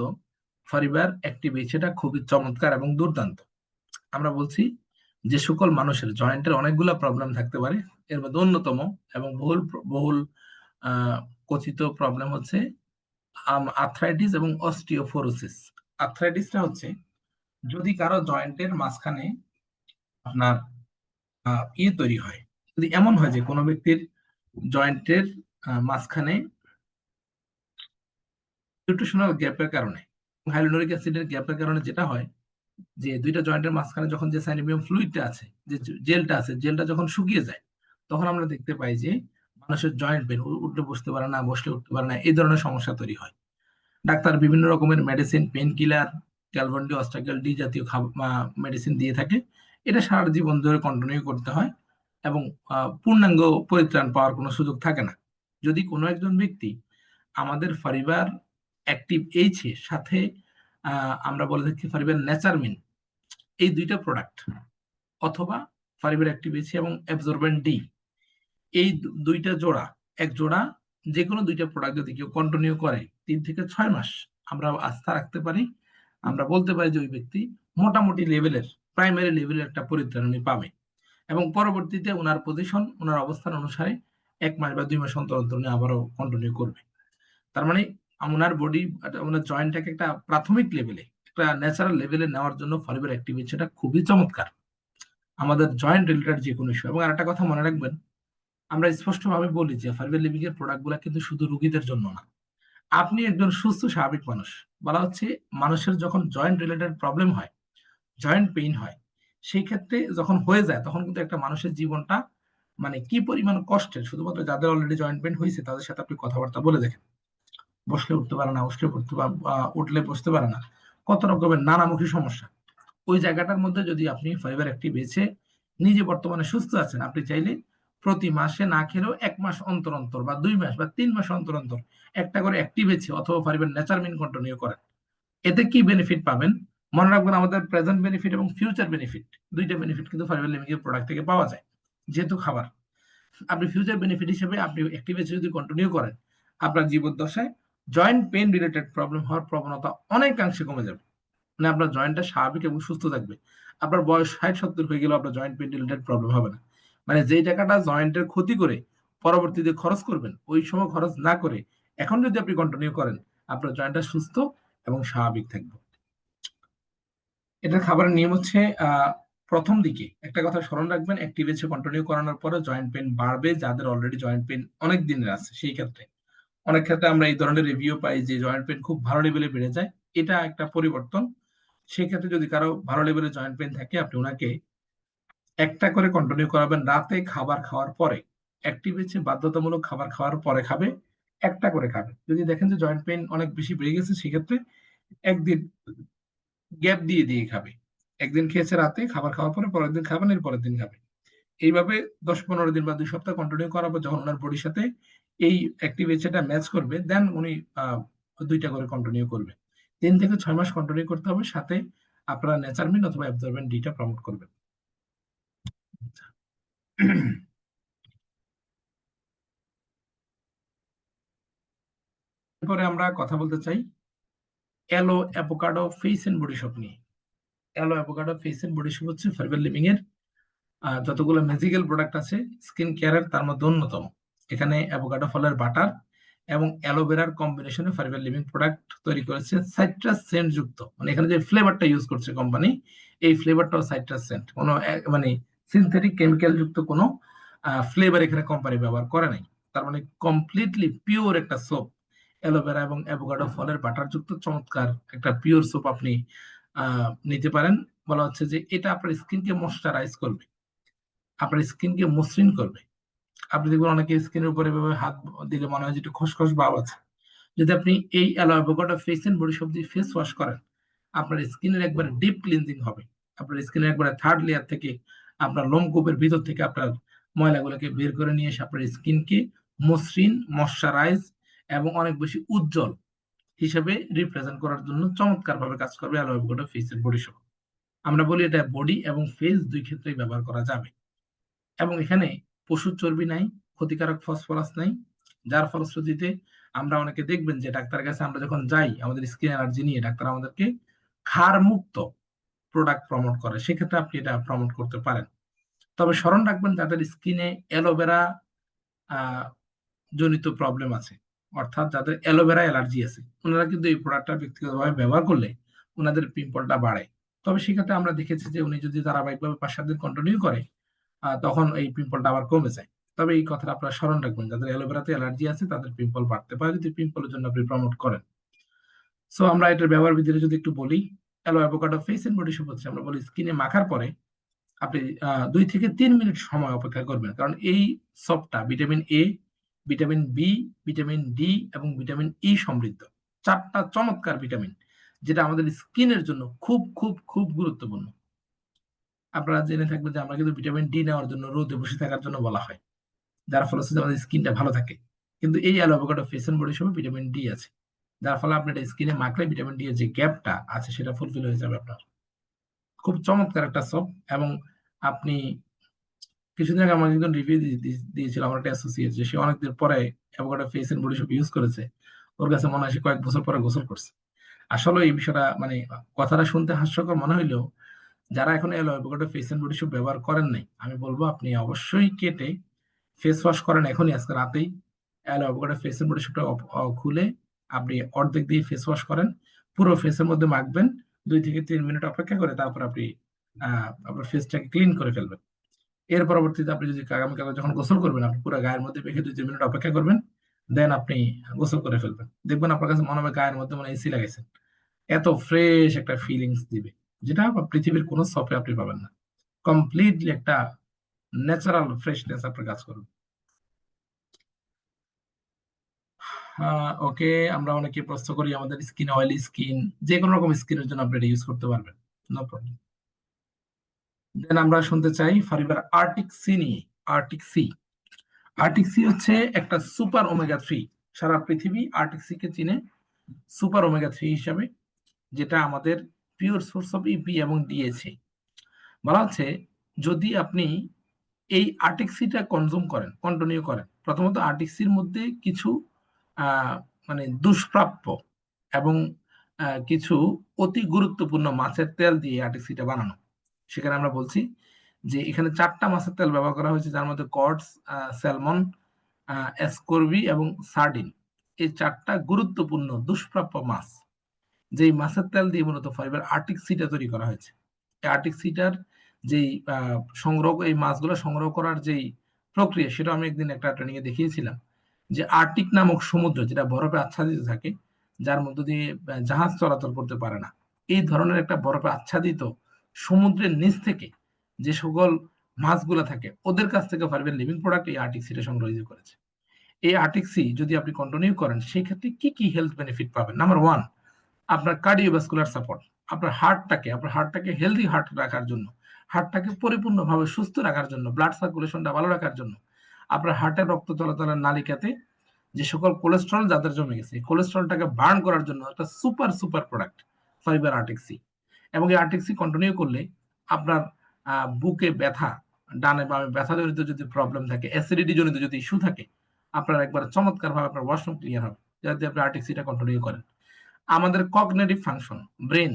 ফাইবার অ্যাক্টিভ এইচএটা খুবই চমৎকার এবং দুর্দান্ত। আমরা বলছি যে সকল মানুষের জয়েন্টের অনেকগুলো প্রবলেম থাকতে পারে, এর মধ্যে অন্যতম এবং বহুল বহুল আহ, কথিত প্রবলেম হচ্ছে আর্থ্রাইটিস এবং অস্টিওপোরোসিস। আর্থ্রাইটিসটা হচ্ছে যদি কারো জয়েন্টের মাঝখানে আপনার তৈরি হয়, যদি এমন হয় যে কোনো ব্যক্তির জয়েন্টের মাঝখানে নিউট্রিশনাল গ্যাপের কারণে, হাইলোরিক অ্যাসিডের গ্যাপের কারণে যেটা হয় যে দুইটা জয়েন্টের মাঝখানে যখন যে সাইনোভিয়াম ফ্লুইডটা আছে, যে জেলটা আছে, জেলটা যখন শুকিয়ে যায়, তখন আমরা দেখতে পাই যে মানুষের জয়েন্ট পেন, উঠলে বসতে পারে না, বসলে উঠতে পারে না, এই ধরনের সমস্যা তৈরি হয়। ডাক্তার বিভিন্ন রকমের মেডিসিন, পেন কিলার, ক্যালভন ডি, অস্টাকেল ডি জাতীয় মেডিসিন দিয়ে থাকে। এটা সারা জীবন ধরে কন্টিনিউ করতে হয় এবং পূর্ণাঙ্গ পরিত্রাণ পাওয়ার কোনো সুযোগ থাকে না। যদি কোনো একজন ব্যক্তি আমাদের ফাইবার অ্যাক্টিভ এইচের সাথে আমরা বলে থাকি ফাইবার নেচারমিন, এই দুইটা প্রোডাক্ট অথবা ফাইবার অ্যাক্টিভ এইচ এবং অ্যাবজর্বেন্ট ডি, এই দুইটা জোড়া, এক জোড়া যে কোনো দুইটা প্রোডাক্ট যদি কেউ কন্টিনিউ করে 3 থেকে 6 মাস, আমরা আস্থা রাখতে পারি, আমরা বলতে পারি যে ওই ব্যক্তি মোটামুটি লেভেলের, প্রাইমারি লেভেলের একটা পরিত্রাণ উনি পাবে এবং পরবর্তীতে ওনার পজিশন, ওনার অবস্থান অনুসারে 1 মাস বা 2 মাস অন্তর অন্তর উনি আবারও কন্টিনিউ করবে। তার মানে ওনার বডি, ওনার জয়েন্টটাকে একটা প্রাথমিক লেভেলে, একটা ন্যাচারাল লেভেলে নেওয়ার জন্য ফাইবার অ্যাক্টিভ সেটা খুবই চমৎকার আমাদের জয়েন্ট রিলেটেড যে কোনো ইস্যু। এবং আরেকটা কথা মনে রাখবেন, আমরা স্পষ্টভাবে বলি যে ফাইবার লিভিং এর প্রোডাক্টগুলো কিন্তু শুধু রোগীদের জন্য না। আপনি একজন সুস্থ স্বাভাবিক মানুষ, বলা হচ্ছে মানুষের যখন জয়েন্ট রিলেটেড প্রবলেম হয়, জয়েন্ট পেইন হয়, সেই ক্ষেত্রে যখন হয়ে যায় তখন কিন্তু একটা মানুষের জীবনটা মানে কি পরিমাণ কষ্টের, শুধুমাত্র যাদের অলরেডি জয়েন্ট পেইন হয়েছে তাদের সাথে আপনি কথাবার্তা বলে দেখেন। বসলে উঠতে পারে না, উঠলে বসতে পারে না, কত রকমের নানামুখী সমস্যা। ওই জায়গাটার মধ্যে যদি আপনি ফাইবার অ্যাক্টিভ বেছে নিজে বর্তমানে সুস্থ আছেন, আপনি চাইলে প্রতি মাসে না খেলেও 1 মাস অন্তর অন্তর বা 2 মাস বা 3 মাস অন্তর অন্তর একটা করে অ্যাক্টিভ বেছে অথবা ফাইবার নেচারমিন কন্টিনিউ করেন। এতে কি বেনিফিট পাবেন? মনে রাখবেন, আমাদের প্রেজেন্ট বেনিফিট এবং ফিউচার বেনিফিট, দুইটা বেনিফিট কিন্তু ফাইবার লিভিং এর প্রোডাক্ট থেকে পাওয়া যায়। যেহেতু খাবার, আপনি ফিউচার বেনিফিট হিসেবে আপনি অ্যাক্টিভ বেছে যদি কন্টিনিউ করেন, আপনার জীবদ্দশায় জয়েন্ট পেইন রিলেটেড প্রবলেম হওয়ার প্রবণতা অনেকাংশে কমে যাবে। মানে আপনার জয়েন্টটা স্বাভাবিক এবং সুস্থ থাকবে। আপনার বয়স 60-70 হয়ে গেলেও আপনার জয়েন্ট পেইন রিলেটেড প্রবলেম হবে না। মানে যেই টাকাটা জয়েন্টের ক্ষতি করে পরবর্তীতে খরচ করবেন, ওই সময় খরচ না করে এখন যদি আপনি কন্টিনিউ করেন, আপনার জয়েন্টটা সুস্থ এবং স্বাভাবিক থাকবে। এটার খাবারের নিয়ম হচ্ছে প্রথম দিকে একটা কথা স্মরণ রাখবেন, অ্যাক্টিভ এসে কন্টিনিউ করানোর পরে জয়েন্ট পেইন বাড়বে যাদের অলরেডি জয়েন্ট পেইন অনেক দিনের আছে। সেই ক্ষেত্রে অনেক ক্ষেত্রে আমরা এই ধরনের রিভিউ পাই যে জয়েন্ট পেইন খুব ভালো লেভেলে বেড়ে যায়, এটা একটা পরিবর্তন। সেক্ষেত্রে যদি কারো ভালো লেভেলের জয়েন্ট পেইন থাকে, আপনি ওনাকে একটা করে কন্টিনিউ করাবেন রাতে খাবার খাওয়ার পরে। অ্যাক্টিভ হচ্ছে বাধ্যতামূলক খাবার খাওয়ার পরে খাবে, একটা করে খাবে। যদি দেখেন যে জয়েন্ট পেইন অনেক বেশি বেড়ে গেছে, সেক্ষেত্রে একদিন গ্যাপ দিয়ে দিয়ে খাবে। একদিন খেয়েছে রাতে, খাবার খাওয়ার পরে পরের দিন খাবেন, এর পরের দিন খাবে। এইভাবে 10-15 দিন বা 2 সপ্তাহ কন্টিনিউ করার পর যখন ওনার বডির সাথে এই অ্যাক্টিভেশনটা ম্যাচ করবে, দেন উনি 2টা করে কন্টিনিউ করবে। 3 থেকে 6 মাস কন্টিনিউ করতে হবে, সাথে আপনারা নেচারমিন অথবা অ্যাবজর্বেন্ট ডিটা প্রমোট করবেন। এরপরে আমরা কথা বলতে চাই aloe avocado face and body soap নিয়ে। Aloe avocado face and body shop হচ্ছে ফরওয়ার্ড লিভিং এর যতগুলো ম্যাজিক্যাল প্রোডাক্ট আছে স্কিন কেয়ারের, তার মধ্যে অন্যতম। এখানে অ্যাভোকাডো ফলের বাটার এবং অ্যালোভেরার কম্বিনেশনে ফরওয়ার্ড লিভিং প্রোডাক্ট তৈরি করেছে সাইট্রাস সেন্ট যুক্ত। মানে এখানে যে ফ্লেভারটা ইউজ করছে কোম্পানি, এই ফ্লেভারটাও সাইট্রাস সেন্ট, কোনো মানে সিনথেটিক কেমিক্যাল যুক্ত কোনো ফ্লেভার এখানে কোম্পানি ব্যবহার করে নাই। তার মানে কমপ্লিটলি পিওর একটা সোপ। অ্যালোভেরা এবং অ্যাভোকাডো ফলের বাটার যুক্ত চমৎকার একটা পিওর সোপ আপনি নিতে পারেন। বলা হচ্ছে যে এটা আপনার স্কিনকে ময়শ্চারাইজ করবে, আপনার স্কিনকে মসৃণ করবে। আপনি দেখবেন অনেকে স্কিনের উপরে এভাবে হাত দিলে মনে হয় যে একটু খসখস ভাব আছে। যদি আপনি এই aloe avocado face and body shop দিয়ে ফেস ওয়াশ করেন, আপনার স্কিনের একবারে ডিপ ক্লিনজিং হবে। আপনার স্কিনের একবারে থার্ড লেয়ার থেকে, আপনার লোমকূপের ভিতর থেকে আপনার ময়লাগুলোকে বের করে নিয়ে এসে আপনার স্কিনকে মসৃণ, ময়শ্চারাইজ এবং অনেক বেশি উজ্জ্বল হিসেবে রিপ্রেজেন্ট করার জন্য চমৎকার ভাবে কাজ করবে aloe avocado face and body shop. আমরা বলি এটা বডি এবং ফেস দুই ক্ষেত্রেই ব্যবহার করা যাবে। এবং এখানে পশুর চর্বি নাই, ক্ষতিকারক ফসফরাস নাই, যার ফলশ্রুতিতে আমরা অনেকে দেখবেন যে ডাক্তারের কাছে আমরা যখন যাই আমাদের স্কিন অ্যালার্জি নিয়ে, ডাক্তার আমাদেরকে ক্ষার মুক্ত প্রোডাক্ট প্রমোট করে। সেক্ষেত্রে আপনি এটা প্রমোট করতে পারেন। তবে স্মরণ রাখবেন যাদের স্কিনে অ্যালোভেরা জনিত প্রবলেম আছে, অর্থাৎ যাদের অ্যালোভেরা অ্যালার্জি আছে, ওনারা কিন্তু এই প্রোডাক্টটা ব্যক্তিগতভাবে ব্যবহার করলে ওনাদের পিম্পলটা বাড়ে। তবে সেক্ষেত্রে আমরা দেখেছি যে উনি যদি ধারাবাহিকভাবে 5-7 দিন কন্টিনিউ করে, তখন এই পিম্পলটা আবার কমে যায়। তবে এই কথাটা আপনারা স্মরণ রাখবেন, যাদের অ্যালোভেরাতে অ্যালার্জি আছে তাদের পিম্পল বাড়তে পারে যদি পিম্পলের জন্য আপনি প্রমোট করেন। সো আমরা এটার ব্যবহার বিধিটা যদি একটু বলি, aloe avocado face and body shop হচ্ছে, আমরা বলি স্কিনে মাখার পরে আপনি 2 থেকে 3 মিনিট সময় অপেক্ষা করবেন। কারণ এই সপটা vitamin A, vitamin B, vitamin D এবং ভিটামিন ই সমৃদ্ধ। 4টা চমৎকার ভিটামিন, যেটা আমাদের স্কিনের জন্য খুব খুব খুব গুরুত্বপূর্ণ। আপনারা জেনে থাকবেন যে আমরা কিন্তু ভিটামিন ডি নেওয়ার জন্য রোদে বসে থাকার জন্য বলা হয়, যার ফলে হচ্ছে যে আমাদের স্কিনটা ভালো থাকে। কিন্তু এই aloe avocado face and body শপে ভিটামিন ডি আছে, যার ফলে আপনার স্কিনে মাখলে ভিটামিন ডি এর যে গ্যাপটা আছে সেটা ফুলফিল হয়ে যাবে আপনার। খুব চমৎকার একটা সপ। এবং আপনি কিছুদিন আগে আমার একজন রিভিউ দিয়েছিল আমার একটা অ্যাসোসিয়েট, যে সে অনেকদিন পরে avocado face and body shop use করেছে। ওর কাছে মনে হয় সে কয়েক বছর পরে গোসল করছে। আসলে এই বিষয়টা মানে কথাটা শুনতে হাস্যকর মনে হইলেও, যারা এখন avocado face and body shop ব্যবহার করেন নাই, আমি বলবো আপনি অবশ্যই কেটে ফেস ওয়াশ করেন এখনই, আজকে রাতেই। অ্যাভোকাডো ফেস এন্ড বডি শপটা খুলে আপনি অর্ধেক দিয়ে ফেস ওয়াশ করেন, পুরো ফেসের মধ্যে মাখবেন, 2 থেকে 3 মিনিট অপেক্ষা করে তারপর আপনি আপনার ফেসটাকে ক্লিন করে ফেলবেন। এর পরবর্তীতে আপনি যদি আগামীকাল যখন গোসল করবেন, আপনি পুরো গায়ের মধ্যে মেখে 2-3 মিনিট অপেক্ষা করবেন, দেন আপনি গোসল করে ফেলবেন। দেখবেন আপনার কাছে মনে হবে গায়ের মধ্যে মনে এসি লাগাইছেন। এত ফ্রেশ একটা ফিলিংস দিবে, যেটা পৃথিবীর কোনো শপে আপনি পাবেন না। কমপ্লিটলি একটা ন্যাচারাল ফ্রেশনেস আপনার কাজ করবে। ওকে, আমরা অনেকে প্রশ্ন করি আমাদের স্কিন অয়েলি স্কিন, যে কোনো রকম স্কিনের জন্য আপনি এটা ইউজ করতে পারবেন, নো প্রবলেম। দেন আমরা শুনতে চাই ফারিবার আর্টিক সি নিয়ে। আর্টিক সি, আর্টিক সি হচ্ছে একটা সুপার ওমেগা 3। সারা পৃথিবী আর্টিক সি কে চিনে সুপার ওমেগা 3 হিসাবে, যেটা আমাদের পিওর সোর্স অফ ইপি এবং ডিএসি। বলা হচ্ছে যদি আপনি এই আর্টিক সিটা কনজিউম করেন, কন্টিনিউ করেন, প্রথমত আর্টিক সির মধ্যে কিছু মানে দুষ্প্রাপ্য এবং কিছু অতি গুরুত্বপূর্ণ মাছের তেল দিয়ে আর্টিক সিটা বানানো। সেখানে আমরা বলছি যে এখানে 4টা মাছের তেল ব্যবহার করা হয়েছে, যার মধ্যে কডস, স্যালমন, এসকর্বি এবং সার্ডিন। এই 4টা গুরুত্বপূর্ণ দুষ্প্রাপ্য মাছ, যেই মাছের তেল দিয়ে মূলত ফাইবার আর্টিক সিটা তৈরি করা হয়েছে। এই আর্টিক সিটার যেই সংগ্রহ, এই মাছগুলো সংগ্রহ করার যেই প্রক্রিয়া, সেটা আমি একদিন একটা ট্রেনিং এ দেখিয়েছিলাম। যে আর্টিক নামক সমুদ্র, যেটা বরফে আচ্ছাদিত থাকে, যার মধ্য দিয়ে জাহাজ চলাচল করতে পারে না, এই ধরনের একটা বরফে আচ্ছাদিত সমুদ্রের নিচ থেকে যে সকল মাছগুলো থাকে, ওদের কাছ থেকে ফাইবার লিভিং প্রোডাক্ট এই আর্টিক সিটা সংগ্রহ করেছে। এই আর্টিক্সি যদি আপনি কন্টিনিউ করেন সেক্ষেত্রে কি কি হেলথ বেনিফিট পাবেন? নাম্বার ওয়ান, আপনার কার্ডিওভাস্কুলার সাপোর্ট, আপনার হার্টটাকে হেলদি হার্ট রাখার জন্য, হার্টটাকে পরিপূর্ণভাবে সুস্থ রাখার জন্য, ব্লাড সার্কুলেশনটা ভালো রাখার জন্য, আপনার হার্টের রক্ত চলাচলের নালিকাতে যে সকল কোলেস্ট্রল যাদের জমে গেছে এই কোলেস্ট্রলটাকে বার্ন করার জন্য একটা সুপার সুপার প্রোডাক্ট ফাইবার আর্টিক্সি। এবং এই আর্টিক্সি কন্টিনিউ করলে আপনার বুকে ব্যথা, ডানে বামে ব্যথা জনিত যদি প্রবলেম থাকে, অ্যাসিডিটি জনিত যদি ইস্যু থাকে, আপনার একবার চমৎকার ভাবে আপনার ওয়াশরুম ক্লিয়ার হবে যদি আপনি আর্টিক্সিটা কন্টিনিউ করেন। আমাদের কগনিটিভ ফাংশন, ব্রেন,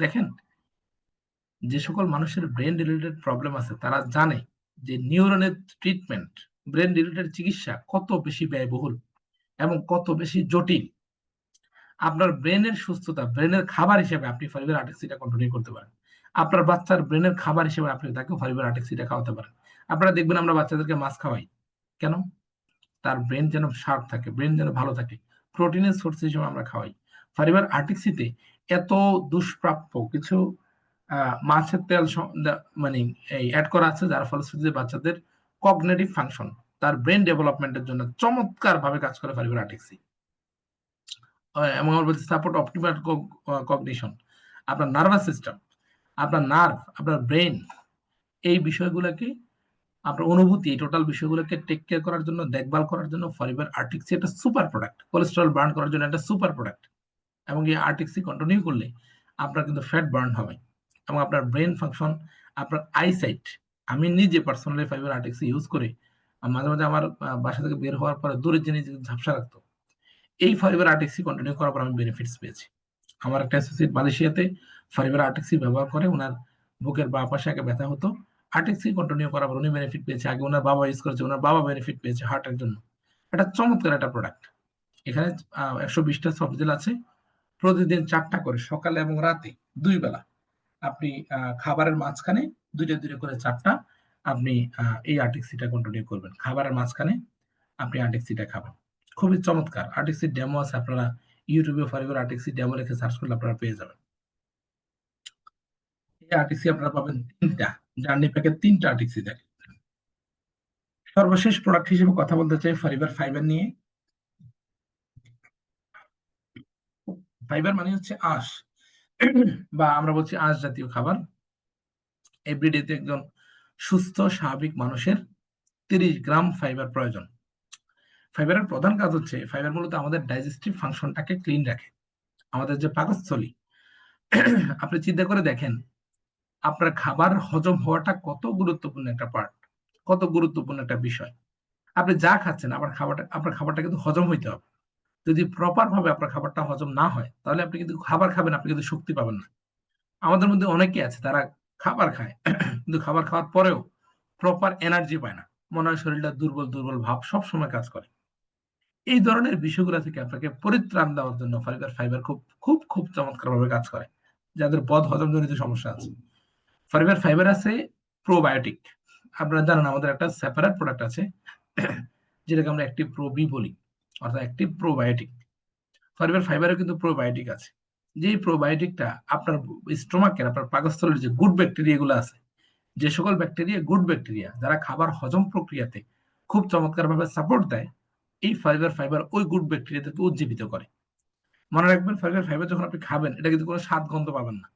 দেখেন যে সকল মানুষের ব্রেন রিলেটেড প্রবলেম আছে তারা জানে যে নিউরনের ট্রিটমেন্ট, ব্রেন রিলেটেড চিকিৎসা কত বেশি ব্যয়বহুল এবং কত বেশি জটিল। আপনার ব্রেনের সুস্থতা, ব্রেনের খাবার হিসেবে আপনি ফাইবার আর্টিক্সিটা কন্টিনিউ করতে পারেন। আপনার বাচ্চার ব্রেনের খাবার হিসেবে আপনি তাকে ফাইবার আর্টিক্সিটা খাওয়াতে পারেন। আপনারা দেখবেন আমরা বাচ্চাদেরকে মাছ খাওয়াই কেন? তার ব্রেন যেন শার্প থাকে, ব্রেন যেন ভালো থাকে, প্রোটিনের সোর্স হিসেবে আমরা খাওয়াই। ফাইবার আর্টিক্সিতে এত দুষ্প্রাপ্য কিছু মাছের তেল মানে এই অ্যাড করা আছে যার ফলশ্রুতিতে বাচ্চাদের কগনিটিভ ফাংশন, তার ব্রেন ডেভেলপমেন্টের জন্য চমৎকার ভাবে কাজ করে ফাইবার আর্টিক্সি। এবং আমরা বলছি সাপোর্ট অপটিমাল কগনিশন, আপনার নার্ভাস সিস্টেম, আপনার নার্ভ, আপনার ব্রেন, এই বিষয়গুলোকে আপনার অনুভূতি, এই টোটাল বিষয়গুলোকে টেক কেয়ার করার জন্য, দেখভাল করার জন্য ফাইবার আর্টিক্সি একটা সুপার প্রোডাক্ট। কোলেস্টেরল বার্ন করার জন্য একটা সুপার প্রোডাক্ট। এবং এই আর্টিক্সি কন্টিনিউ করলে আপনার কিন্তু ফ্যাট বার্ন হবে এবং আপনার ব্রেন ফাংশন, আপনার আইসাইট। আমি নিজে পার্সোনালি ফাইবার আর্টিক্সি ইউজ করে মাঝে মাঝে আমার বাসা থেকে বের হওয়ার পরে দূরের জিনিস ঝাপসা রাখতো। এই ফাইবার আর্টিক্সি কন্টিনিউ করার পর আমি বেনিফিটস পেয়েছি। আমার একটা অ্যাসোসিয়েট মালয়েশিয়াতে ফাইবার আর্টিক্সি ব্যবহার করে, ওনার বুকের বাঁ পাশে আগে ব্যথা হতো, আর্টিক্সি কন্টিনিউ করার পর উনি বেনিফিট পেয়েছে। আগে ওনার বাবা ইউজ করেছে, ওনার বাবা বেনিফিট পেয়েছে হার্টের জন্য। এটা চমৎকার একটা প্রোডাক্ট। এখানে 120টা সফট জেল আছে, প্রতিদিন 4টা করে সকালে এবং রাতে 2 বেলা আপনি খাবারের মাঝখানে 2টা 2টা করে 4টা আপনি এই আর্টিক্সিটা কন্টিনিউ করবেন। খাবারের মাঝখানে আপনি আর্টিক্সিটা খাবেন। খুবই চমৎকার। আর্টিক্সির ডেমো আছে, আপনারা ইউটিউবে ফাইবার আর্টিক্সি ডেমো লিখে সার্চ করলে আপনারা পেয়ে যাবেন। এই আর্টিক্সি আপনারা পাবেন 3টা, জার্নি প্যাকের 3টা আর্টিক্সি থাকে। সর্বশেষ প্রোডাক্ট হিসেবে কথা বলতে চাই ফাইবার ফাইবার নিয়ে। ফাইবার মানে হচ্ছে আঁশ বা আমরা বলছি আঁশ জাতীয় খাবার। এভরিডেতে একজন সুস্থ স্বাভাবিক মানুষের 30 গ্রাম ফাইবার প্রয়োজন। ফাইবারের প্রধান কাজ হচ্ছে, ফাইবার মূলত আমাদের ডাইজেস্টিভ ফাংশনটাকে ক্লিন রাখে, আমাদের যে পাকস্থলী। আপনি চিন্তা করে দেখেন আপনার খাবার হজম হওয়াটা কত গুরুত্বপূর্ণ একটা পার্ট, কত গুরুত্বপূর্ণ একটা বিষয়। আপনি যা খাচ্ছেন আপনার খাবারটা কিন্তু হজম হইতে হবে। যদি প্রপার ভাবে আপনার খাবারটা হজম না হয় তাহলে আপনি কিন্তু খাবার খাবেন, আপনি কিন্তু শক্তি পাবেন না। আমাদের মধ্যে অনেকে আছে তারা খাবার খায় কিন্তু খাবার খাওয়ার পরেও প্রপার এনার্জি পায় না, মনে হয় শরীরটা দুর্বল দুর্বল ভাব সব সময় কাজ করে। এই ধরনের বিষয়গুলো থেকে আপনাকে পরিত্রাণ দেওয়ার জন্য ফাইবার ফাইবার খুব খুব খুব চমৎকার ভাবে কাজ করে যাদের বদ হজম জনিত সমস্যা আছে। ফাইবার ফাইবার আছে প্রোবায়োটিক। আপনারা জানেন আমাদের একটা সেপারেট প্রোডাক্ট আছে যেটাকে আমরা অ্যাক্টিভ প্রো বি বলি, অর্থাৎ অ্যাক্টিভ প্রোবায়োটিক। ফাইবার ফাইবারে কিন্তু প্রোবায়োটিক আছে, যেই প্রোবায়োটিকটা আপনার স্টোমাকের, আপনার পাকস্থলীর যে গুড ব্যাকটেরিয়া গুলো আছে, যে সকল ব্যাকটেরিয়া গুড ব্যাকটেরিয়া যারা খাবার হজম প্রক্রিয়াতে খুব চমৎকার ভাবে সাপোর্ট দেয়, এই ফাইবার ফাইবার ওই গুড ব্যাকটেরিয়াদেরকে উজ্জীবিত করে। মনে রাখবেন ফাইবার ফাইবার যখন আপনি খাবেন এটা কিন্তু কোনো স্বাদ গন্ধ পাবেন না।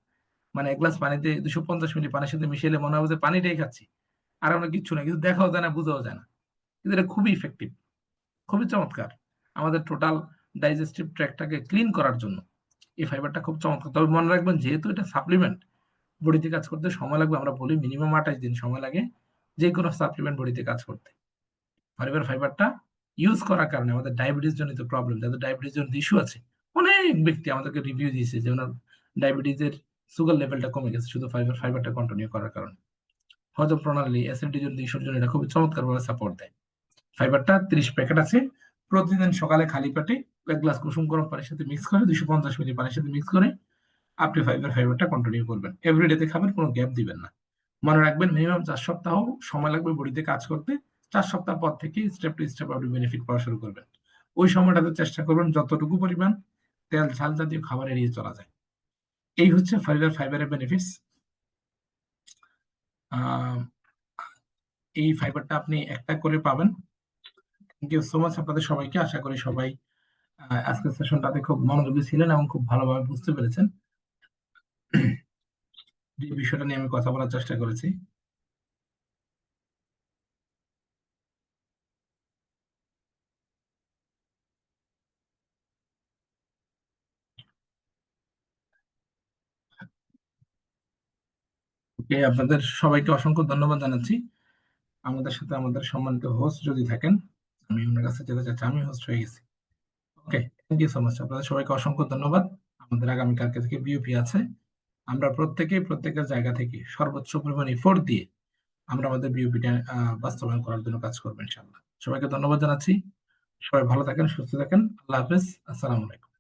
মানে এক গ্লাস পানিতে 250 মিলি পানির সাথে মিশিয়ে মনে হবে যে পানিটাই খাচ্ছি, আর আমরা কিচ্ছু না, কিছু দেখাও যায় না, বুঝাও যায় না। কিন্তু এটা খুবই ইফেক্টিভ, খুবই চমৎকার আমাদের টোটাল ডাইজেস্টিভ ট্র্যাকটাকে ক্লিন করার জন্য। এই ফাইবারটা খুব চমৎকার। তবে মনে রাখবেন যেহেতু এটা সাপ্লিমেন্ট, বডিতে কাজ করতে সময় লাগবে, আমরা বলি মিনিমাম 28 দিন সময় লাগে যে কোনো সাপ্লিমেন্ট বডিতে কাজ করতে। ফাইবারটা ইউজ করার কারণে আমাদের ডায়াবেটিস জনিত প্রবলেম, যাদের ডায়াবেটিস জনিত ইস্যু আছে, অনেক ব্যক্তি আমাদেরকে রিভিউ দিয়েছে যে ওনার ডায়াবেটিসের সুগার লেভেলটা কমে গেছে শুধু ফাইবারটা কন্টিনিউ করার কারণে। হজম প্রণালী, অ্যাসিডিটি জনিত ইস্যুর জন্য এটা খুবই চমৎকারভাবে সাপোর্ট দেয়। ফাইবারটা 30 প্যাকেট আছে, প্রতিদিন সকালে খালি পেটে 1 গ্লাস কুসুম গরম পানির সাথে মিক্স করে 250 মিলি পানির সাথে মিক্স করে আপনি ফাইবারটা কন্টিনিউ করবেন। এভরিডেতে খাবেন, কোনো গ্যাপ দিবেন না। মনে রাখবেন মিনিমাম 4 সপ্তাহ সময় লাগবে বডিতে কাজ করতে। 4 সপ্তাহ পর থেকে স্টেপ টু স্টেপ আপনি বেনিফিট পাওয়া শুরু করবেন। ওই সময়টাতে চেষ্টা করবেন যতটুকু পরিমাণ তেল ঝাল জাতীয় খাবার এড়িয়ে চলা যায়। এই হচ্ছে ফাইবারের বেনিফিটস। এই ফাইবারটা আপনি একটা করে পাবেন থ্যাংক ইউ সো মাচ আপনাদের সবাইকে। আশা করি সবাই আজকের সেশনটাতে খুব মনোযোগী ছিলেন এবং খুব ভালোভাবে বুঝতে পেরেছেন যে বিষয়টা নিয়ে আমি কথা বলার চেষ্টা করেছি। ওকে, আপনাদের সবাইকে অসংখ্য ধন্যবাদ জানাচ্ছি। আমাদের সাথে আমাদের সম্মানিত হোস্ট যদি থাকেন, আমি ওনার কাছে যেতে চাচ্ছি, আমি হোস্ট হয়ে গেছি। ওকে, থ্যাংক ইউ সো মাচ। আপনাদের সবাইকে অসংখ্য ধন্যবাদ। আমাদের আগামীকালকে থেকে বিওপি আছে। আমরা প্রত্যেকের জায়গা থেকে সর্বোচ্চ পরিমাণ এফোর্ট দিয়ে আমরা আমাদের বিওপিটা বাস্তবায়ন করার জন্য কাজ করবো ইনশাআল্লাহ। সবাইকে ধন্যবাদ জানাচ্ছি। সবাই ভালো থাকেন, সুস্থ থাকেন। আল্লাহ হাফেজ। আসসালামু আলাইকুম।